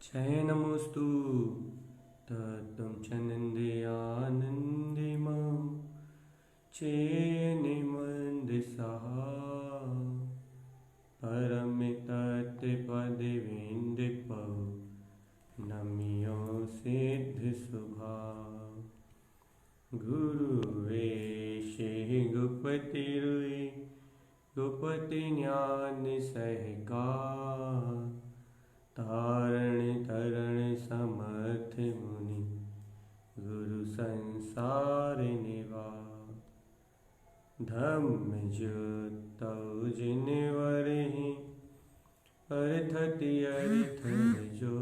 शयनमस्तु तत्त्वं चनन्द्रियानन्दे मां चेन्निमन्दसः परमितत्पदविन्दपौ नम्यो सिद्धशुभा गुरुवेशे गुपतिरुई गुपति ज्ञान सहका तारण तरण समर्थ मुनि गुरु संसार निवा धम्म ज्योतौ जिनवरहि अर्थति अर्थ जो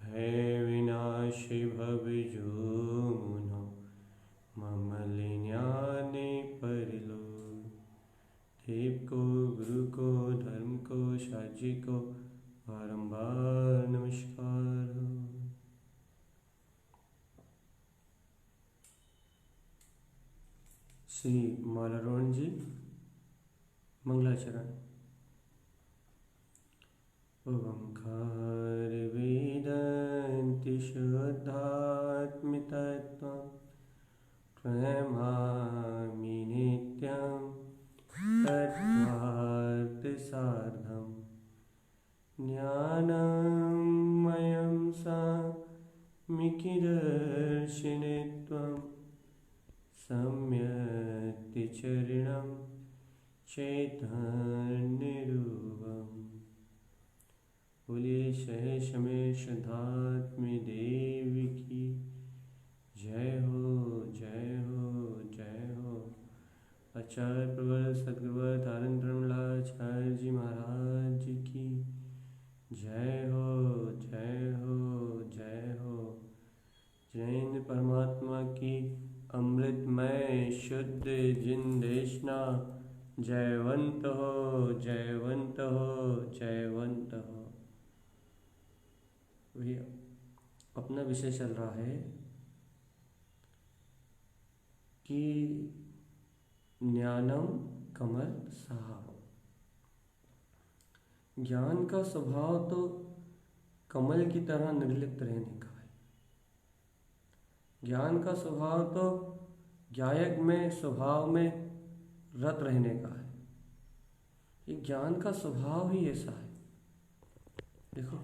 भय विनाशी भव जो मुनो ममल ज्ञाने परलो देव को गुरु को धर्म को साजी को बारंबार नमस्कार। श्री मालारोहण जी मंगलाचरण। ओंकार वेदांति शुद्धात्मितत्वं प्रणमामि नित्यं तत्त्वार्थसाधं ज्ञानमयं साम्यिकदर्शिनित्वं सम्यक्तिचरणं चैतन्यरूपम्। बोलिए सहस्रमेश शुद्धात्म देवी की जय हो जय हो जय हो। आचार्य प्रवर सदगुरुवर धारण ब्रह्मलाचार्य जी महाराज जी की जय हो जय हो जय हो। जैन परमात्मा की अमृतमय शुद्ध जिंदेशना जयवंत हो जयवंत हो जयवंत हो। भैया अपना विषय चल रहा है कि ज्ञानम कमल सहा। ज्ञान का स्वभाव तो कमल की तरह निर्लिप्त रहने का है। ज्ञान का स्वभाव तो गायक में स्वभाव में रत रहने का है। ये ज्ञान का स्वभाव ही ऐसा है। देखो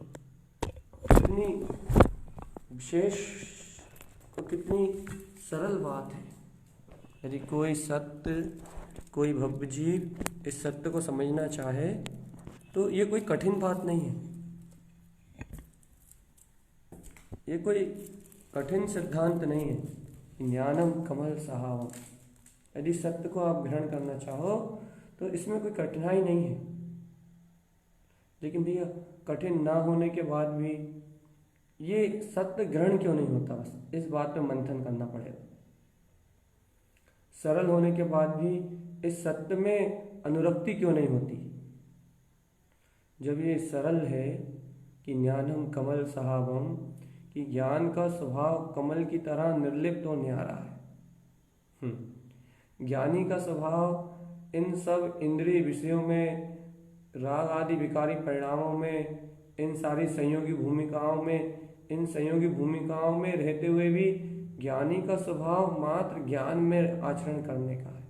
कितनी विशेष और कितनी सरल बात है। यदि कोई सत्य कोई भव्य जीव इस सत्य को समझना चाहे तो ये कोई कठिन बात नहीं है। ये कोई कठिन सिद्धांत नहीं है। ज्ञानम कमल सहावम। यदि सत्य को आप ग्रहण करना चाहो तो इसमें कोई कठिनाई नहीं है। लेकिन भैया कठिन ना होने के बाद भी ये सत्य ग्रहण क्यों नहीं होता, बस इस बात पे मंथन करना पड़ेगा। सरल होने के बाद भी इस सत्य में अनुरक्ति क्यों नहीं होती। जब ये सरल है कि ज्ञानम कमल सहावम, कि ज्ञान का स्वभाव कमल की तरह निर्लिप्त और न्यारा है। ज्ञानी का स्वभाव इन सब इंद्रिय विषयों में, राग आदि विकारी परिणामों में, इन सारी संयोगी भूमिकाओं में, इन संयोगी भूमिकाओं में रहते हुए भी ज्ञानी का स्वभाव मात्र ज्ञान में आचरण करने का है।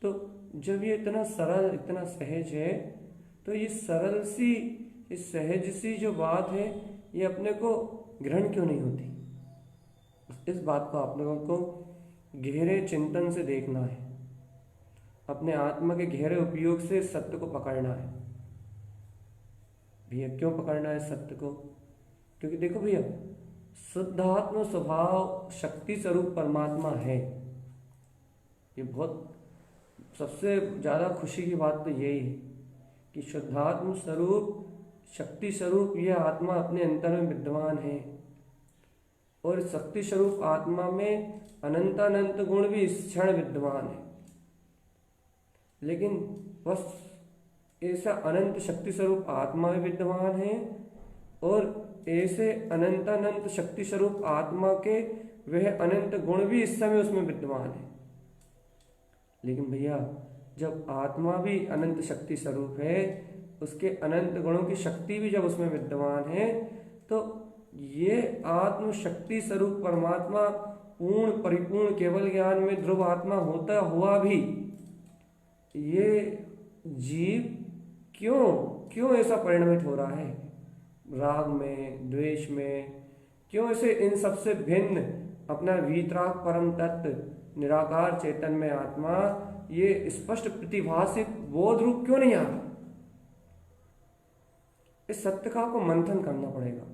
तो जब ये इतना सरल इतना सहज है तो ये सरल सी इस सहज सी जो बात है ये अपने को ग्रहण क्यों नहीं होती। इस बात को आप लोगों को गहरे चिंतन से देखना है। अपने आत्मा के गहरे उपयोग से सत्य को पकड़ना है। भैया क्यों पकड़ना है सत्य को? क्योंकि देखो भैया शुद्धात्म स्वभाव शक्ति स्वरूप परमात्मा है। ये बहुत सबसे ज़्यादा खुशी की बात तो यही है कि शुद्धात्म स्वरूप शक्ति स्वरूप यह आत्मा अपने अंतर में विद्यमान है। और शक्ति स्वरूप आत्मा में अनंतानंत गुण भी इस क्षण विद्यमान है। लेकिन बस ऐसा अनंत शक्ति स्वरूप आत्मा में विद्यमान है और ऐसे अनंतानंत शक्ति स्वरूप आत्मा के वह अनंत गुण भी इस समय उसमें विद्यमान है। लेकिन भैया जब आत्मा भी अनंत शक्ति स्वरूप है उसके अनंत गुणों की शक्ति भी जब उसमें विद्यमान है, तो ये आत्म शक्ति स्वरूप परमात्मा पूर्ण परिपूर्ण केवल ज्ञान में ध्रुव आत्मा होता हुआ भी ये जीव क्यों क्यों ऐसा परिणमित हो रहा है, राग में, द्वेष में, क्यों ऐसे इन सबसे भिन्न अपना वीतराग परम तत्व निराकार चेतन में आत्मा ये स्पष्ट प्रतिभासित बोध रूप क्यों नहीं आ रहा। इस सत्य का आपको मंथन करना पड़ेगा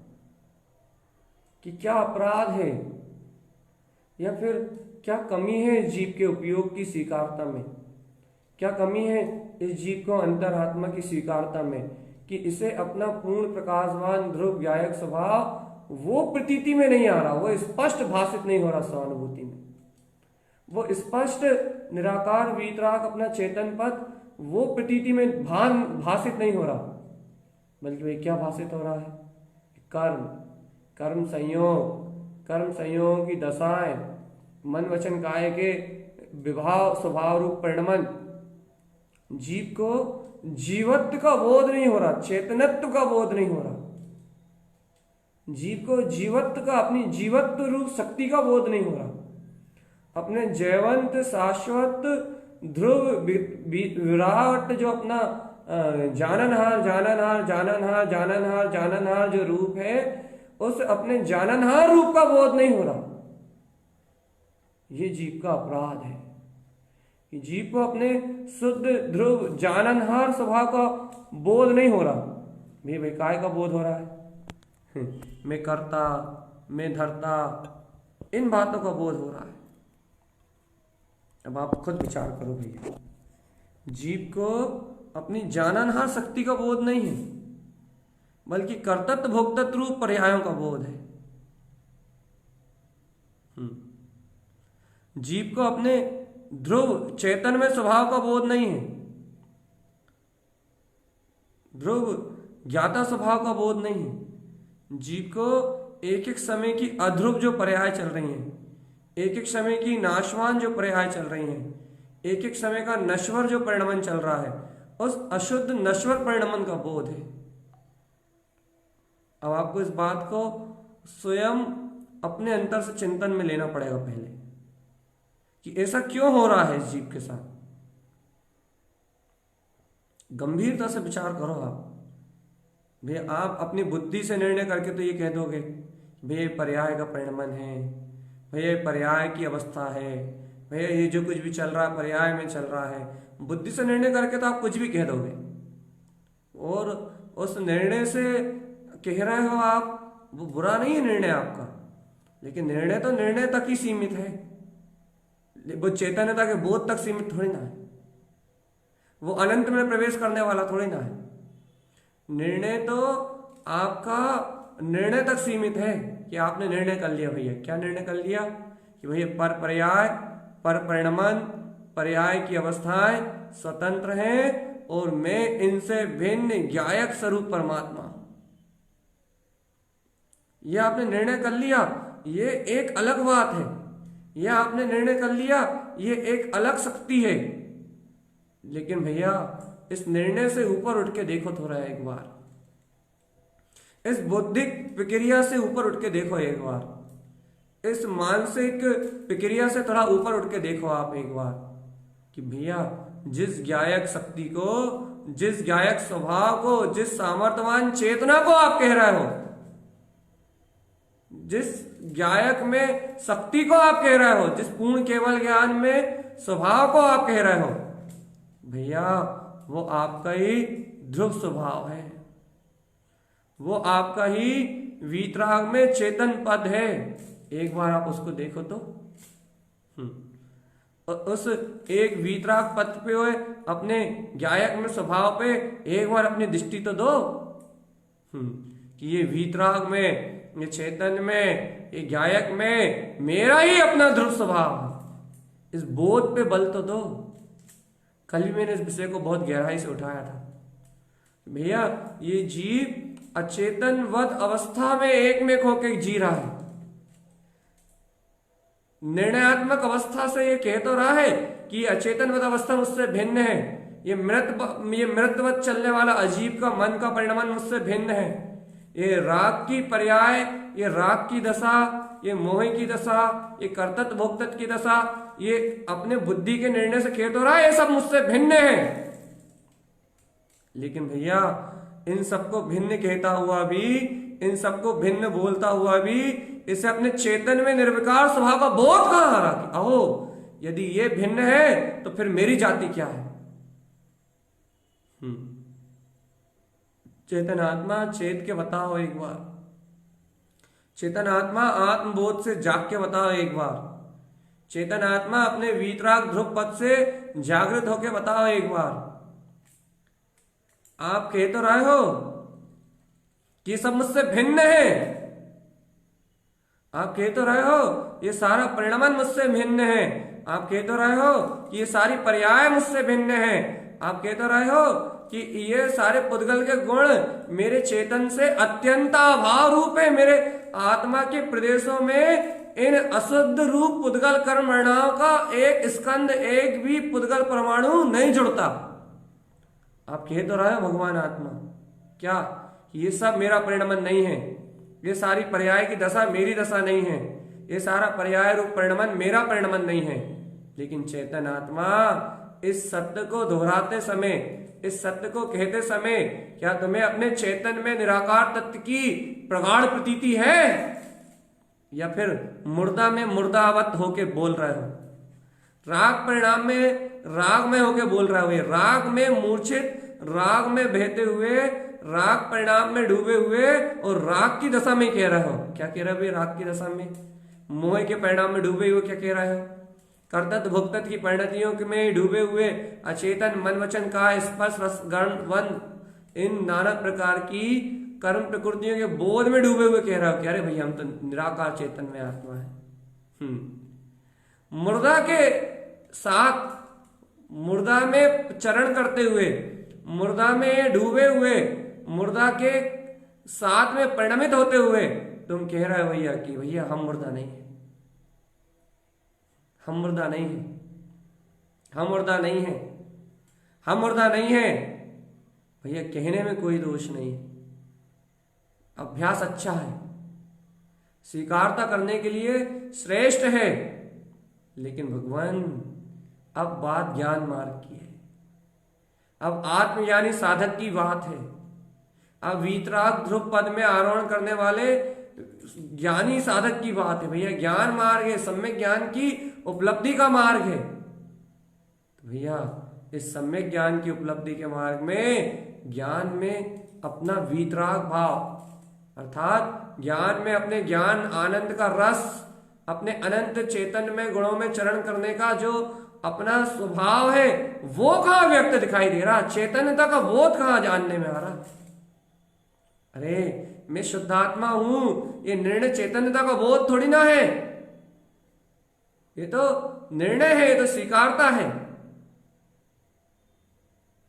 कि क्या अपराध है या फिर क्या कमी है इस जीव के उपयोग की स्वीकारता में, क्या कमी है इस जीव को अंतरात्मा की स्वीकारता में कि इसे अपना पूर्ण प्रकाशवान ध्रुव ज्ञायक स्वभाव वो प्रतीति में नहीं आ रहा, वो स्पष्ट भाषित नहीं हो रहा स्वानुभूति में, वो स्पष्ट निराकार वीतराग अपना चेतन पद वो प्रतीति में भाषित नहीं हो रहा, बल्कि वे क्या भाषित हो रहा है, कर्म संयोग की दशाएं, मन वचन काय के विभाव स्वभाव रूप परिणमन, जीव को जीवत्व का बोध नहीं हो रहा, चेतनत्व का बोध नहीं हो रहा, जीव को जीवत्व का अपनी जीवत्व रूप शक्ति का बोध नहीं हो रहा, अपने जयवंत शाश्वत ध्रुव विराट जो अपना जाननहार जो रूप है, उस अपने जाननहार रूप का बोध नहीं हो रहा। ये जीव का अपराध है कि जीव को अपने शुद्ध ध्रुव जाननहार स्वभाव का बोध नहीं हो रहा। भाई काय का बोध हो रहा है मैं करता, मैं धरता, इन बातों का बोध हो रहा है। अब आप खुद विचार करो भैया, जीव को अपनी जाननहार शक्ति का बोध नहीं है, बल्कि कर्तृत्व भोक्तृत्व रूप पर्यायों का बोध है। जीव को अपने ध्रुव चेतन में स्वभाव का बोध नहीं है, ध्रुव ज्ञाता स्वभाव का बोध नहीं है। जीव को एक एक समय की अध्रुव जो पर्याय चल रही हैं, एक एक समय की नाशवान जो पर्याय चल रही हैं, एक एक समय का नश्वर जो परिणमन चल रहा है, उस अशुद्ध नश्वर परिणमन का बोध है। अब आपको इस बात को स्वयं अपने अंतर से चिंतन में लेना पड़ेगा पहले कि ऐसा क्यों हो रहा है इस जीव के साथ। गंभीरता से विचार करो आप। भैया आप अपनी बुद्धि से निर्णय करके तो ये कह दोगे भैया पर्याय का परिणमन है, भैया पर्याय की अवस्था है, भैया ये जो कुछ भी चल रहा है पर्याय में चल रहा है। बुद्धि से निर्णय करके तो आप कुछ भी कह दोगे, और उस निर्णय से कह रहे हो आप, वो बुरा नहीं है निर्णय आपका, लेकिन निर्णय तो निर्णय तक ही सीमित है, वो चेतनता के बोध तक सीमित थोड़ी ना है, वो अनंत में प्रवेश करने वाला थोड़ी ना है। निर्णय तो आपका निर्णय तक सीमित है कि आपने निर्णय कर लिया। भैया क्या निर्णय कर लिया कि भैया पर पर्याय, पर परिणमन, पर्याय की अवस्थाएं स्वतंत्र हैं और मैं इनसे भिन्न ज्ञायक स्वरूप परमात्मा। यह आपने निर्णय कर लिया, ये एक अलग बात है। यह आपने निर्णय कर लिया, ये एक अलग शक्ति है। लेकिन भैया इस निर्णय से ऊपर उठ के देखो थोड़ा एक बार, इस बौद्धिक प्रक्रिया से ऊपर उठ के देखो एक बार, इस मानसिक प्रक्रिया से थोड़ा ऊपर उठ के देखो आप एक बार कि भैया जिस ज्ञायक शक्ति को, जिस ज्ञायक स्वभाव को, जिस सामर्थ्यवान चेतना को आप कह रहे हो, जिस ज्ञायक में शक्ति को आप कह रहे हो, जिस पूर्ण केवल ज्ञान में स्वभाव को आप कह रहे हो, भैया वो आपका ही ध्रुव स्वभाव है, वो आपका ही वीतराग में चेतन पद है। एक बार आप उसको देखो तो उस एक वीतराग पद पे हुए अपने ज्ञायक में स्वभाव पे एक बार अपनी दृष्टि तो दो कि ये वीतराग में, ये चेतन में, ये ज्ञायक में मेरा ही अपना ध्रुव स्वभाव है। इस बोध पे बल तो दो। कल ही मैंने इस विषय को बहुत गहराई से उठाया था। भैया ये जीव अचेतनवत अवस्था में एक में होकर जी रहा है। निर्णयात्मक अवस्था से ये कह तो रहा है कि अचेतनवत अवस्था मुझसे भिन्न है, ये मृतवत चलने वाला अजीब का मन का परिणमन मुझसे भिन्न है। ये राग की पर्याय, ये राग की दशा, ये मोह की दशा, ये कर्तत भोक्तत की दशा, ये अपने बुद्धि के निर्णय से खेत हो रहा है, ये सब मुझसे भिन्न है। लेकिन भैया इन सबको भिन्न कहता हुआ भी, इन सबको भिन्न बोलता हुआ भी, इसे अपने चेतन में निर्विकार स्वभाव का बोध कहां आ रहा कि अहो यदि ये भिन्न है तो फिर मेरी जाति क्या है। चेतन आत्मा चेत के बताओ एक बार, चेतन आत्मा आत्मबोध से जाग के बताओ एक बार, चेतन आत्मा अपने वीतराग ध्रुव पद से जागृत होके बताओ एक बार। आप कह तो रहे हो कि सब मुझसे भिन्न है, आप कह तो रहे हो ये सारा परिणमन मुझसे भिन्न है, आप कह तो रहे हो कि ये सारी पर्याय मुझसे भिन्न है, आप कह तो रहे हो कि ये सारे पुद्गल के गुण मेरे चेतन से अत्यंत अभाव रूप है, मेरे आत्मा के प्रदेशों में इन अशुद्ध रूप पुद्गल कर्म वर्णाओं का एक स्कंद, एक भी पुद्गल परमाणु नहीं जुड़ता। आप कह तो रहे हो भगवान आत्मा क्या ये सब मेरा परिणमन नहीं है, ये सारी पर्याय की दशा मेरी दशा नहीं है, ये सारा पर्याय रूप परिणमन मेरा परिणमन नहीं है। लेकिन चेतन आत्मा इस सत्य को दोहराते समय, इस सत्य को कहते समय क्या तुम्हें अपने चेतन में निराकार तत्व की प्रगाढ़ प्रतीति है, या फिर मुर्दा में मुर्दावत होके बोल रहे हो, राग परिणाम में राग में होके बोल रहे हो, राग में मूर्छित, राग में बहते हुए, राग परिणाम में डूबे हुए और राग की दशा में कह रहे हो। क्या कह रहे हो राग की दशा में, मोह के परिणाम में डूबे हुए क्या कह रहे हो, कर्तत भुक्तत की परिणतियों में डूबे हुए अचेतन मन वचन का स्पर्श रस गण वन इन नाना प्रकार की कर्म प्रकृतियों के बोध में डूबे हुए कह रहे हो। क्या रे भैया हम तो निराकार चेतन में आत्मा है। मुर्दा के साथ, मुर्दा में चरण करते हुए, मुर्दा में डूबे हुए, मुर्दा के साथ में परिणमित होते हुए तुम कह रहे हो भैया कि भैया हम मुर्दा नहीं है, हम मुर्दा नहीं है, हम मुर्दा नहीं है, हम मुर्दा नहीं है। भैया कहने में कोई दोष नहीं है, अभ्यास अच्छा है, स्वीकारता करने के लिए श्रेष्ठ है। लेकिन भगवान अब बात ज्ञान मार्ग की है, अब आत्मज्ञानी साधक की बात है, अब वीतराग ध्रुव पद में आरोहण करने वाले ज्ञानी साधक की बात है। भैया ज्ञान मार्ग है, सम्यक ज्ञान की उपलब्धि का मार्ग है। तो भैया इस सम्यक ज्ञान की उपलब्धि के मार्ग में, ज्ञान में अपना वीतराग भाव अर्थात ज्ञान में अपने ज्ञान आनंद का रस, अपने अनंत चेतन में गुणों में चरण करने का जो अपना स्वभाव है वो कहां व्यक्त दिखाई दे रहा, चैतन्यता का बोध कहां जानने में आ रहा। अरे मैं शुद्धात्मा हूं, ये निर्णय चैतन्यता का बोध थोड़ी ना है, ये तो निर्णय है, ये तो स्वीकारता है।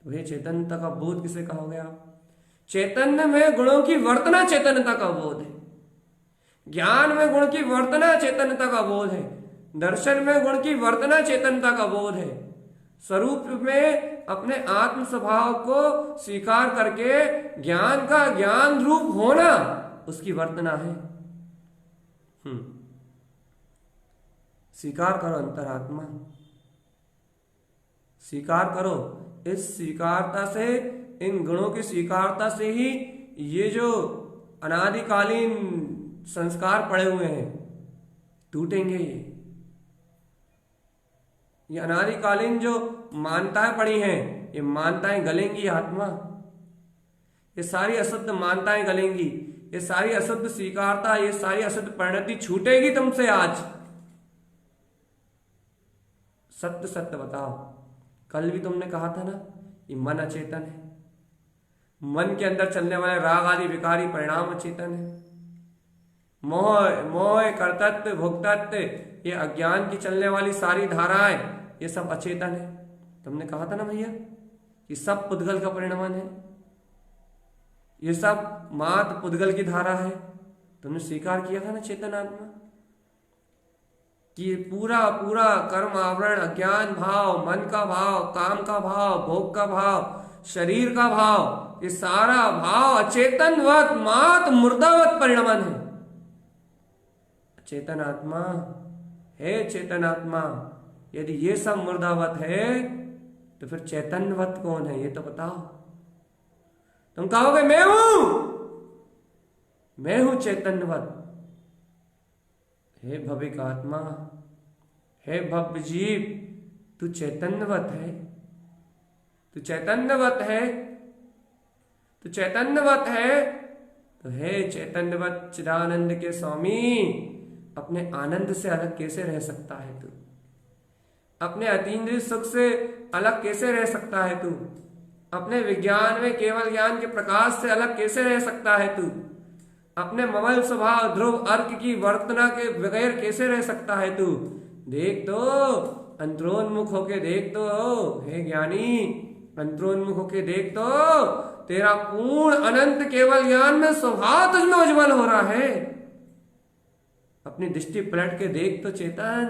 तो ये चैतन्यता का बोध किसे कहोगे आप? चैतन्य में गुणों की वर्तना चैतन्यता का बोध है, ज्ञान में गुण की वर्तना चैतन्यता का बोध है, दर्शन में गुण की वर्तना चैतन्यता का बोध है, स्वरूप में अपने आत्म स्वभाव को स्वीकार करके ज्ञान का ज्ञान रूप होना उसकी वर्तना है। स्वीकार करो अंतरात्मा, स्वीकार करो। इस स्वीकारता से, इन गुणों की स्वीकारता से ही ये जो अनादिकालीन संस्कार पड़े हुए हैं टूटेंगे। ये अनादिकालीन जो मान्यताएं पड़ी हैं, ये मान्यताएं गलेंगी आत्मा, ये सारी अशुद्ध मान्यताएं गलेंगी, ये सारी अशुद्ध स्वीकारता, ये सारी अशुद्ध परिणति छूटेगी तुमसे आज। सत्य सत्य बताओ। कल भी तुमने कहा था ना ये मन अचेतन है, मन के अंदर चलने वाले राग आदि विकारी परिणाम अचेतन है, मोह मोह कर्तत्व भोक्तत्व ये अज्ञान की चलने वाली सारी धाराएं ये सब अचेतन है। तुमने कहा था ना भैया ये सब पुद्गल का परिणमन है, ये सब मात पुद्गल की धारा है। तुमने स्वीकार किया था ना चेतन आत्मा। कि ये पूरा पूरा कर्म आवरण, अज्ञान भाव, मन का भाव, काम का भाव, भोग का भाव, शरीर का भाव, ये सारा भाव अचेतनवत मात मुर्दावत परिणमन है। चेतन आत्मा है, चेतन आत्मा यदि ये सब मुर्दावत है तो फिर चैतन्यवत कौन है ये तो बताओ। तुम कहोगे मैं हूं चैतन्यवत। हे भविक आत्मा, हे भव्य जीव, तू चैतन्यवत है, तू चैतन्यवत है, तू चैतन्यवत है। तो हे चैतन्यवत चिदानंद के स्वामी, अपने आनंद से अलग कैसे रह सकता है तू? अपने अतीन्द्रिय सुख से अलग कैसे रह सकता है तू? अपने विज्ञान में केवल ज्ञान के प्रकाश से अलग कैसे रह सकता है तू? अपने ममल स्वभाव ध्रुव अर्क की वर्तना के बगैर कैसे रह सकता है तू? देख तो, अंतरोन्मुख होके देख तो, हे ज्ञानी, अंतरोन्मुख होके देख तो, तेरा पूर्ण अनंत केवल ज्ञान में स्वभाव तुझमें उज्ज्वल हो रहा है। अपनी दृष्टि पलट के देख तो चेतन।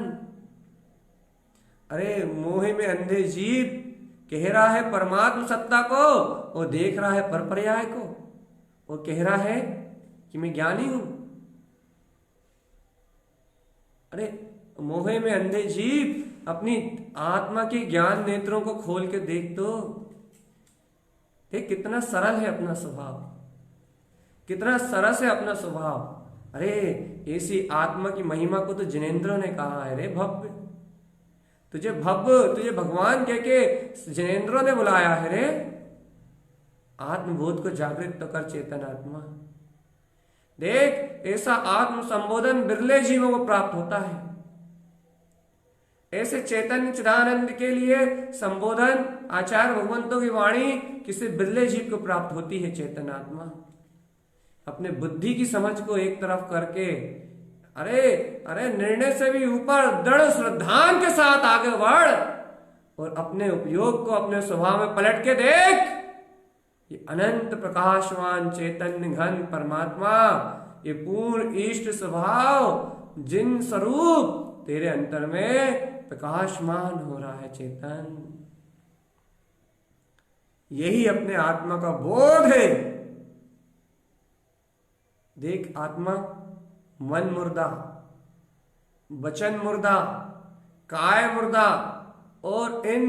अरे मोहे में अंधे जीव कह रहा है परमात्म सत्ता को, और देख रहा है परपर्याय को, और कह रहा है कि मैं ज्ञानी हूं। अरे मोहे में अंधे जीव अपनी आत्मा के ज्ञान नेत्रों को खोल के देख तो, देख कितना सरल है अपना स्वभाव, कितना सरस है अपना स्वभाव। अरे ऐसी आत्मा की महिमा को तो जिनेंद्रों ने कहा है रे भव्य, तुझे भगवान कह के जिनेंद्रों ने बुलाया है रे। आत्मबोध को जागृत तो कर चेतन आत्मा। देख ऐसा आत्म संबोधन बिरले जीवों को प्राप्त होता है। ऐसे चैतन्य चिदानंद के लिए संबोधन आचार्य भगवंतों की वाणी किसी बिरले जीव को प्राप्त होती है। चेतन आत्मा अपने बुद्धि की समझ को एक तरफ करके, अरे निर्णय से भी ऊपर दृढ़ श्रद्धान के साथ आगे बढ़, और अपने उपयोग को अपने स्वभाव में पलट के देख। ये अनंत प्रकाशवान चैतन्य घन परमात्मा, ये पूर्ण इष्ट स्वभाव जिन स्वरूप तेरे अंतर में प्रकाशमान हो रहा है चेतन, यही अपने आत्मा का बोध है। देख आत्मा मन मुर्दा, वचन मुर्दा, काय मुर्दा, और इन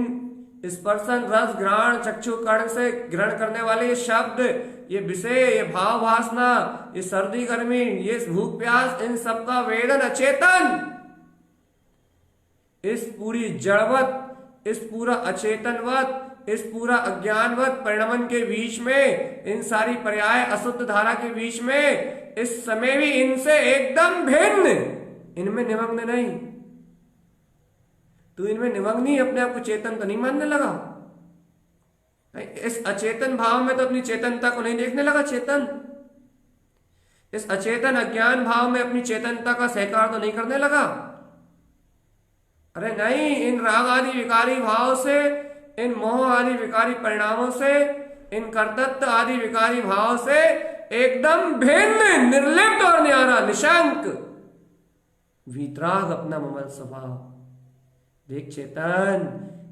स्पर्शन रस घ्राण चक्षु कर्ण से ग्रहण करने वाले ये शब्द, ये विषय, ये भाव वासना, ये सर्दी गर्मी, ये भूख प्यास, इन सबका वेदन अचेतन, इस पूरी जड़वत, इस पूरा अचेतनवत, इस पूरा अज्ञानवत परिणमन के बीच में, इन सारी पर्याय अशुद्ध धारा के बीच में, इस समय भी इनसे एकदम भिन्न, इनमें निमग्न नहीं। तू इनमें निमग्न ही अपने आप को चेतन तो नहीं मानने लगा? इस अचेतन भाव में तो अपनी चेतनता को नहीं देखने लगा चेतन? इस अचेतन अज्ञान भाव में अपनी चेतनता का सहकार तो नहीं करने लगा? अरे नहीं, इन राग आदि विकारी भाव से, इन मोह आदि विकारी परिणामों से, इन कर्तृत्व आदि विकारी भाव से एकदम भिन्न, निर्लिप्त और न्यारा, निशंक, वीतराग अपना ममल स्वभाव। देख चेतन,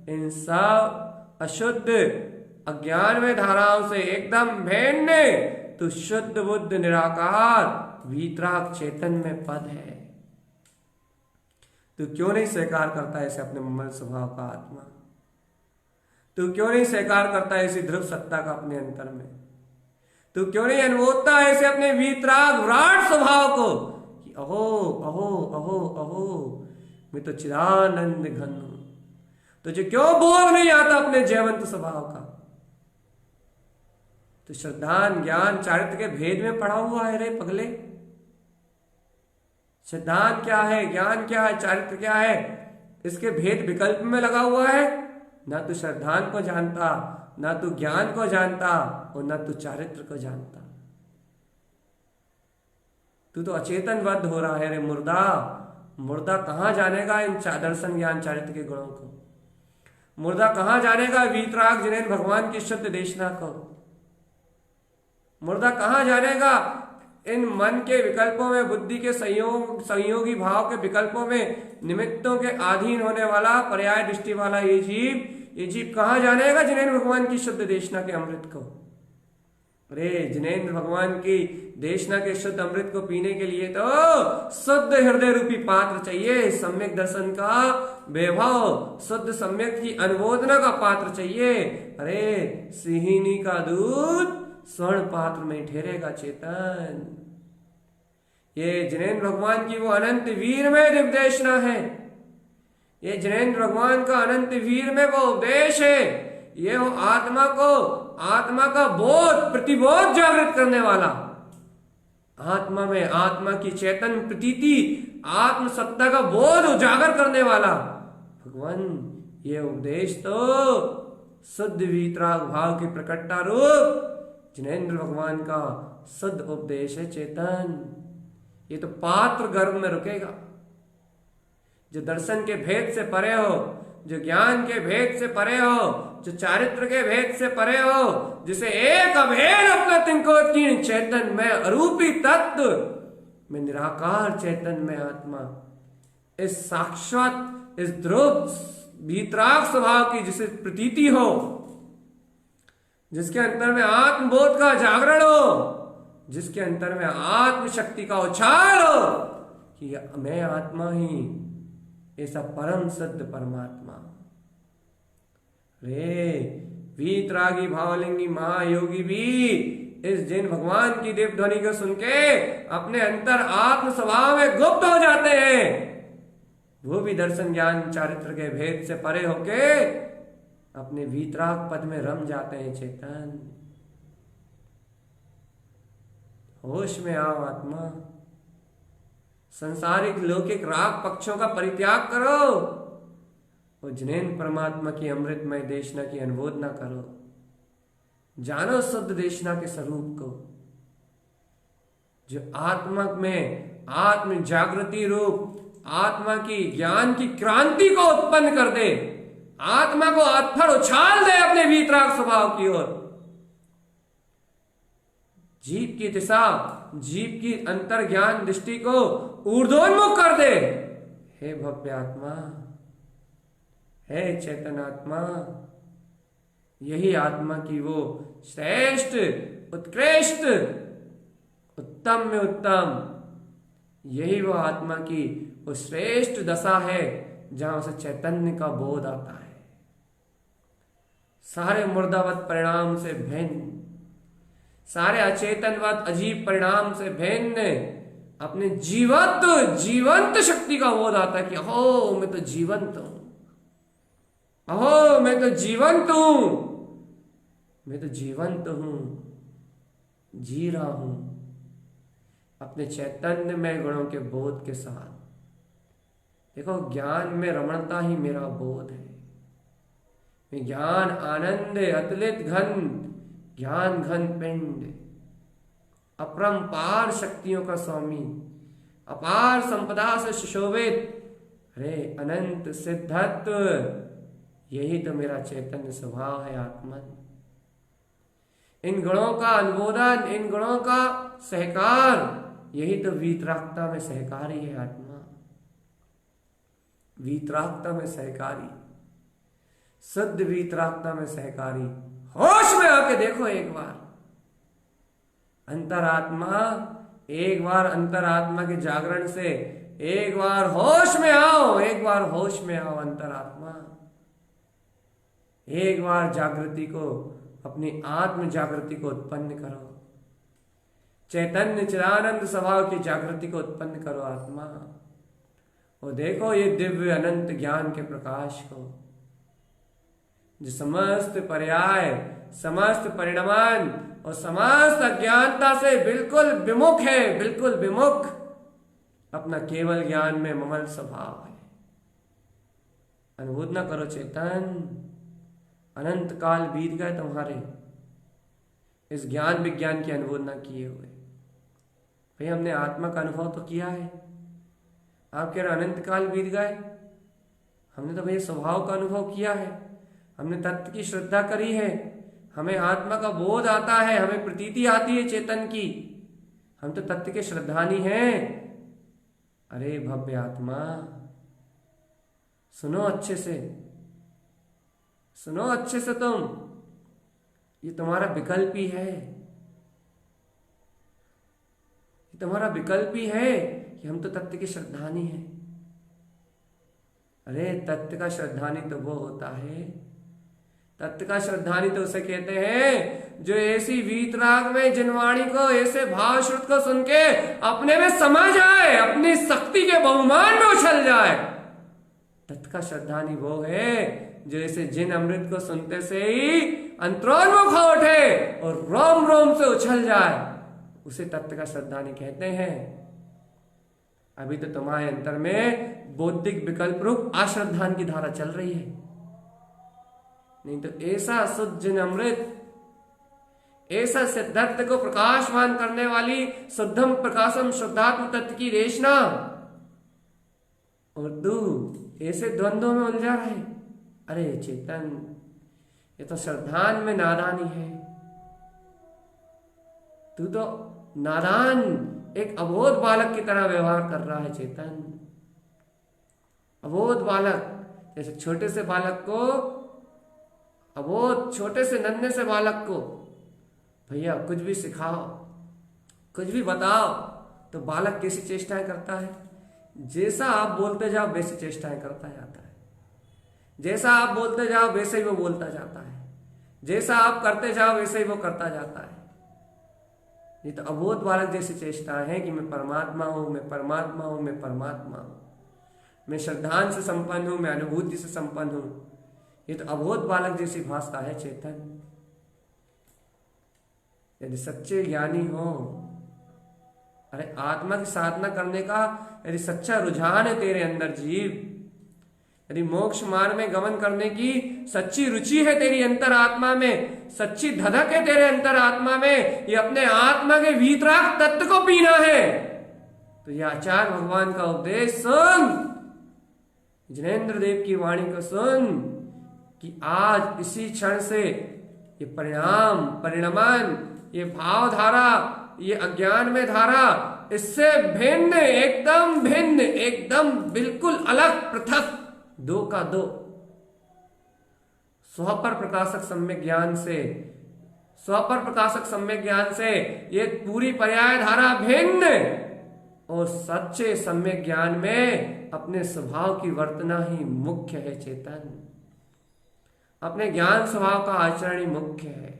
इन सब अशुद्ध अज्ञान में धाराओं से एकदम भिन्न तो शुद्ध बुद्ध निराकार वीतराग चेतन में पद है। तू क्यों नहीं स्वीकार करता ऐसे अपने ममल स्वभाव का आत्मा? तू क्यों नहीं स्वीकार करता ऐसी ध्रुव सत्ता का अपने अंतर में? तू क्यों नहीं अनुभवता ऐसे अपने वीतराग विराट स्वभाव को कि अहो अहो अहो अहो मैं तो चिदानंद घन हूं? तुझे क्यों बोध नहीं आता अपने जयवंत स्वभाव का? तो श्रद्धान ज्ञान चारित्र के भेद में पड़ा हुआ है रे पगले। सिद्धांत क्या है, ज्ञान क्या है, चारित्र क्या है, इसके भेद विकल्प में लगा हुआ है। ना तू श्रद्धान को जानता, ना तू ज्ञान को जानता, और ना तू चारित्र को जानता। तू तो अचेतनबद्ध हो रहा है रे मुर्दा। मुर्दा कहां जानेगा इन दर्शन ज्ञान चारित्र के गुणों को? मुर्दा कहां जानेगा वीतराग जिनेन्द्र भगवान की शुद्ध देशना को? मुर्दा कहां जानेगा इन मन के विकल्पों में, बुद्धि के संयोगी भाव के विकल्पों में, निमित्तों के अधीन होने वाला, पर्याय दृष्टि वाला ये जीव कहाँ जानेगा जिनेंद्र भगवान की शुद्ध देशना के अमृत को? अरे जिनेंद्र भगवान की देशना के शुद्ध अमृत को पीने के लिए तो शुद्ध हृदय रूपी पात्र चाहिए, सम्यक दर्शन का वैभव, शुद्ध सम्यक की अनुमोदना का पात्र चाहिए। अरे सिहिनी का दूध स्वर्ण पात्र में ठहरेगा चेतन। ये जिनेंद्र भगवान की वो अनंत वीर में दिव्यदेशना है, ये जिनेंद्र भगवान का अनंत वीर में वो उपदेश है, ये वो आत्मा का बोध, प्रतिबोध जागृत करने वाला, आत्मा में आत्मा की चेतन प्रतीति, आत्म सत्ता का बोध उजागर करने वाला भगवान। ये उपदेश तो शुद्ध वीतराग भाव के प्रकटता रूप जिनेंद्र भगवान का शुद्ध उपदेश है चेतन। ये तो पात्र गर्भ में रुकेगा, जो दर्शन के भेद से परे हो, जो ज्ञान के भेद से परे हो, जो चारित्र के भेद से परे हो, जिसे एक अभेद अपना तिंकोत्कीर्ण चेतन में अरूपी तत्व में निराकार चेतन में आत्मा, इस साक्षात इस ध्रुव भीतराग स्वभाव की जिसे प्रतीति हो, जिसके अंतर में आत्मबोध का जागरण हो, जिसके अंतर में आत्मशक्ति का उछाल हो कि मैं आत्मा ही ऐसा परम सिद्ध परमात्मा। रे वीतरागी भावलिंगी महायोगी भी इस जिन भगवान की दिव्य ध्वनि को सुन के अपने अंतर आत्म स्वभाव में गुप्त हो जाते हैं, वो भी दर्शन ज्ञान चारित्र के भेद से परे होके अपने वीतराग पद में रम जाते हैं चेतन। होश में आओ आत्मा, संसारिक लौकिक राग पक्षों का परित्याग करो, वो जिनेंद्र परमात्मा की अमृतमय देशना की अनुमोदना करो, जानो शुद्ध देशना के स्वरूप को, जो आत्मा में आत्म जागृति रूप आत्मा की ज्ञान की क्रांति को उत्पन्न कर दे, आत्मा को अत्फर उछाल दे अपने वीतराग स्वभाव की ओर, जीव की दिशा, जीव की अंतर ज्ञान दृष्टि को ऊर्ध्वोन्मुख कर दे। हे भव्य आत्मा, हे चेतन आत्मा, यही आत्मा की वो श्रेष्ठ, उत्कृष्ट, उत्तम में उत्तम, यही वो आत्मा की वो श्रेष्ठ दशा है जहां उसे चैतन्य का बोध आता है, सारे मुर्दावत परिणाम से भिन्न, सारे अचेतनवत अजीब परिणाम से भिन्न अपने जीवंत शक्ति का बोध आता है कि अहो मैं तो जीवंत हूं, अहो मैं तो जीवंत हूं, मैं तो जीवंत हूं, जी रहा हूं अपने चैतन्य में गुणों के बोध के साथ। देखो ज्ञान में रमणता ही मेरा बोध है, मैं ज्ञान आनंद अतुलित घन, ज्ञान घन पिंड, अपरंपार शक्तियों का स्वामी, अपार संपदा से सुशोभित, अरे अनंत सिद्धत्व, यही तो मेरा चैतन्य स्वभाव है आत्मन। इन गुणों का अनुमोदन, इन गुणों का सहकार, यही तो वीतरागता में सहकारी है आत्मा, वीतरागता में सहकारी, शुद्ध वीतरागता में सहकारी। होश में आके देखो एक बार अंतरात्मा, एक बार अंतरात्मा के जागरण से एक बार होश में आओ, एक बार होश में आओ अंतरात्मा, एक बार जागृति को, अपनी आत्म जागृति को उत्पन्न करो, चैतन्य चिदानंद स्वभाव की जागृति को उत्पन्न करो आत्मा, और देखो ये दिव्य अनंत ज्ञान के प्रकाश को, जो समस्त पर्याय, समस्त परिणाम और समस्त अज्ञानता से बिल्कुल विमुख है, बिल्कुल विमुख, अपना केवल ज्ञान में ममल स्वभाव है। अनुमोदना करो चेतन, अनंत काल बीत गए तुम्हारे इस ज्ञान विज्ञान की अनुमोदना किए हुए। भाई हमने आत्मा का अनुभव तो किया है, आप कह रहे अनंत काल बीत गए, हमने तो भैया स्वभाव का अनुभव किया है, हमने तत्व की श्रद्धा करी है, हमें आत्मा का बोध आता है, हमें प्रतीति आती है चेतन की, हम तो तत्व के श्रद्धानी हैं। अरे भव्य आत्मा, सुनो अच्छे से, सुनो अच्छे से तुम, ये तुम्हारा विकल्प ही है, ये तुम्हारा विकल्प ही है कि हम तो तत्व के श्रद्धानी हैं। अरे तत्व का श्रद्धानी तो वो होता है, तत्व का श्रद्धानी तो उसे कहते हैं जो ऐसी वीतराग में जिनवाणी को, ऐसे भाव श्रुत को सुन के अपने में समा जाए, अपनी शक्ति के बहुमान में उछल जाए। तत्व का श्रद्धानी वो है जो ऐसे जिन अमृत को सुनते से ही अंतरोन्मुख हो उठे और रोम रोम से उछल जाए, उसे तत्व का श्रद्धानी कहते हैं। अभी तो तुम्हारे अंतर में बौद्धिक विकल्प रूप अश्रद्धान की धारा चल रही है, नहीं तो ऐसा शुद्ध जिन अमृत, ऐसा सिद्धार्थ को प्रकाशमान करने वाली शुद्धम प्रकाशम शुद्धात्म तत्व की रेशना, और तू ऐसे द्वंद्वों में उलझा रहे। अरे चेतन, ये तो श्रद्धान में नादानी है। तू तो नादान एक अबोध बालक की तरह व्यवहार कर रहा है चेतन। अबोध बालक, जैसे छोटे से बालक को, अबोध छोटे से नन्हे से बालक को भैया कुछ भी सिखाओ, कुछ भी बताओ, तो बालक कैसी चेष्टाएं करता है? जैसा आप बोलते जाओ वैसी चेष्टाएं करता जाता है, जैसा आप बोलते जाओ वैसे ही वो बोलता जाता है, जैसा आप करते जाओ वैसे ही वो करता जाता है। ये तो अबोध बालक जैसी चेष्टाएं हैं कि मैं परमात्मा हूं, मैं परमात्मा हूं, मैं परमात्मा हूं, मैं श्रद्धान से संपन्न हूं, मैं अनुभूति से संपन्न हूं। ये तो अबोध बालक जैसी भाषा है चेतन। यदि सच्चे ज्ञानी हो, अरे आत्मा की साधना करने का यदि सच्चा रुझान है तेरे अंदर जीव, यदि मोक्ष मार्ग में गमन करने की सच्ची रुचि है तेरी अंतर आत्मा में, सच्ची धधक है तेरे अंतर आत्मा में, ये अपने आत्मा के वीतराग तत्व को पीना है, तो ये आचार्य भगवान का उपदेश सुन, जिनेन्द्र देव की वाणी को सुन कि आज इसी क्षण से ये परिणाम, परिणमन, ये भावधारा, ये अज्ञान में धारा, इससे भिन्न, एकदम भिन्न, एकदम बिल्कुल अलग, पृथक, दो का दो, स्वपर प्रकाशक सम्यक ज्ञान से, स्वपर प्रकाशक सम्यक ज्ञान से ये पूरी पर्याय धारा भिन्न, और सच्चे सम्यक ज्ञान में अपने स्वभाव की वर्तना ही मुख्य है चेतन। अपने ज्ञान स्वभाव का आचरण ही मुख्य है,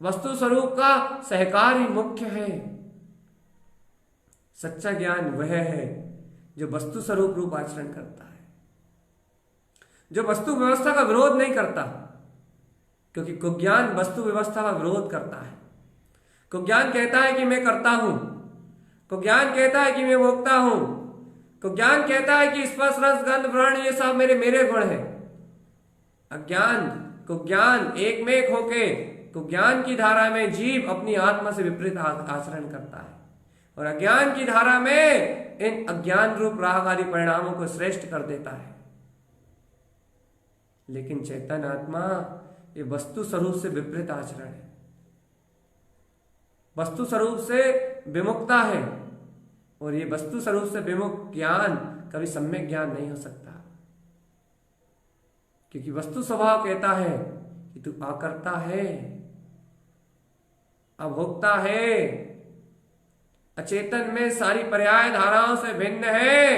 वस्तु स्वरूप का सहकार ही मुख्य है। सच्चा ज्ञान वह है जो वस्तु स्वरूप रूप आचरण करता है, जो वस्तु व्यवस्था का विरोध नहीं करता, क्योंकि कुज्ञान वस्तु व्यवस्था का विरोध करता है। कुज्ञान कहता है कि मैं करता हूं, कुज्ञान कहता है कि मैं भोगता हूं, कुज्ञान कहता है कि स्पर्श रस गंध वर्ण ये सब मेरे मेरे गुण है। अज्ञान, कुज्ञान एक में एक होके कुज्ञान की धारा में जीव अपनी आत्मा से विपरीत आचरण करता है, और अज्ञान की धारा में इन अज्ञान रूप राग आदि परिणामों को श्रेष्ठ कर देता है। लेकिन चैतन्य आत्मा ये वस्तु स्वरूप से विपरीत आचरण है, वस्तु स्वरूप से विमुक्ता है, और ये वस्तु स्वरूप से विमुक्त ज्ञान कभी सम्यक ज्ञान नहीं हो सकता, क्योंकि वस्तु स्वभाव कहता है कि तू आकर्ता है, अभोक्ता है, अचेतन में सारी पर्याय धाराओं से भिन्न है।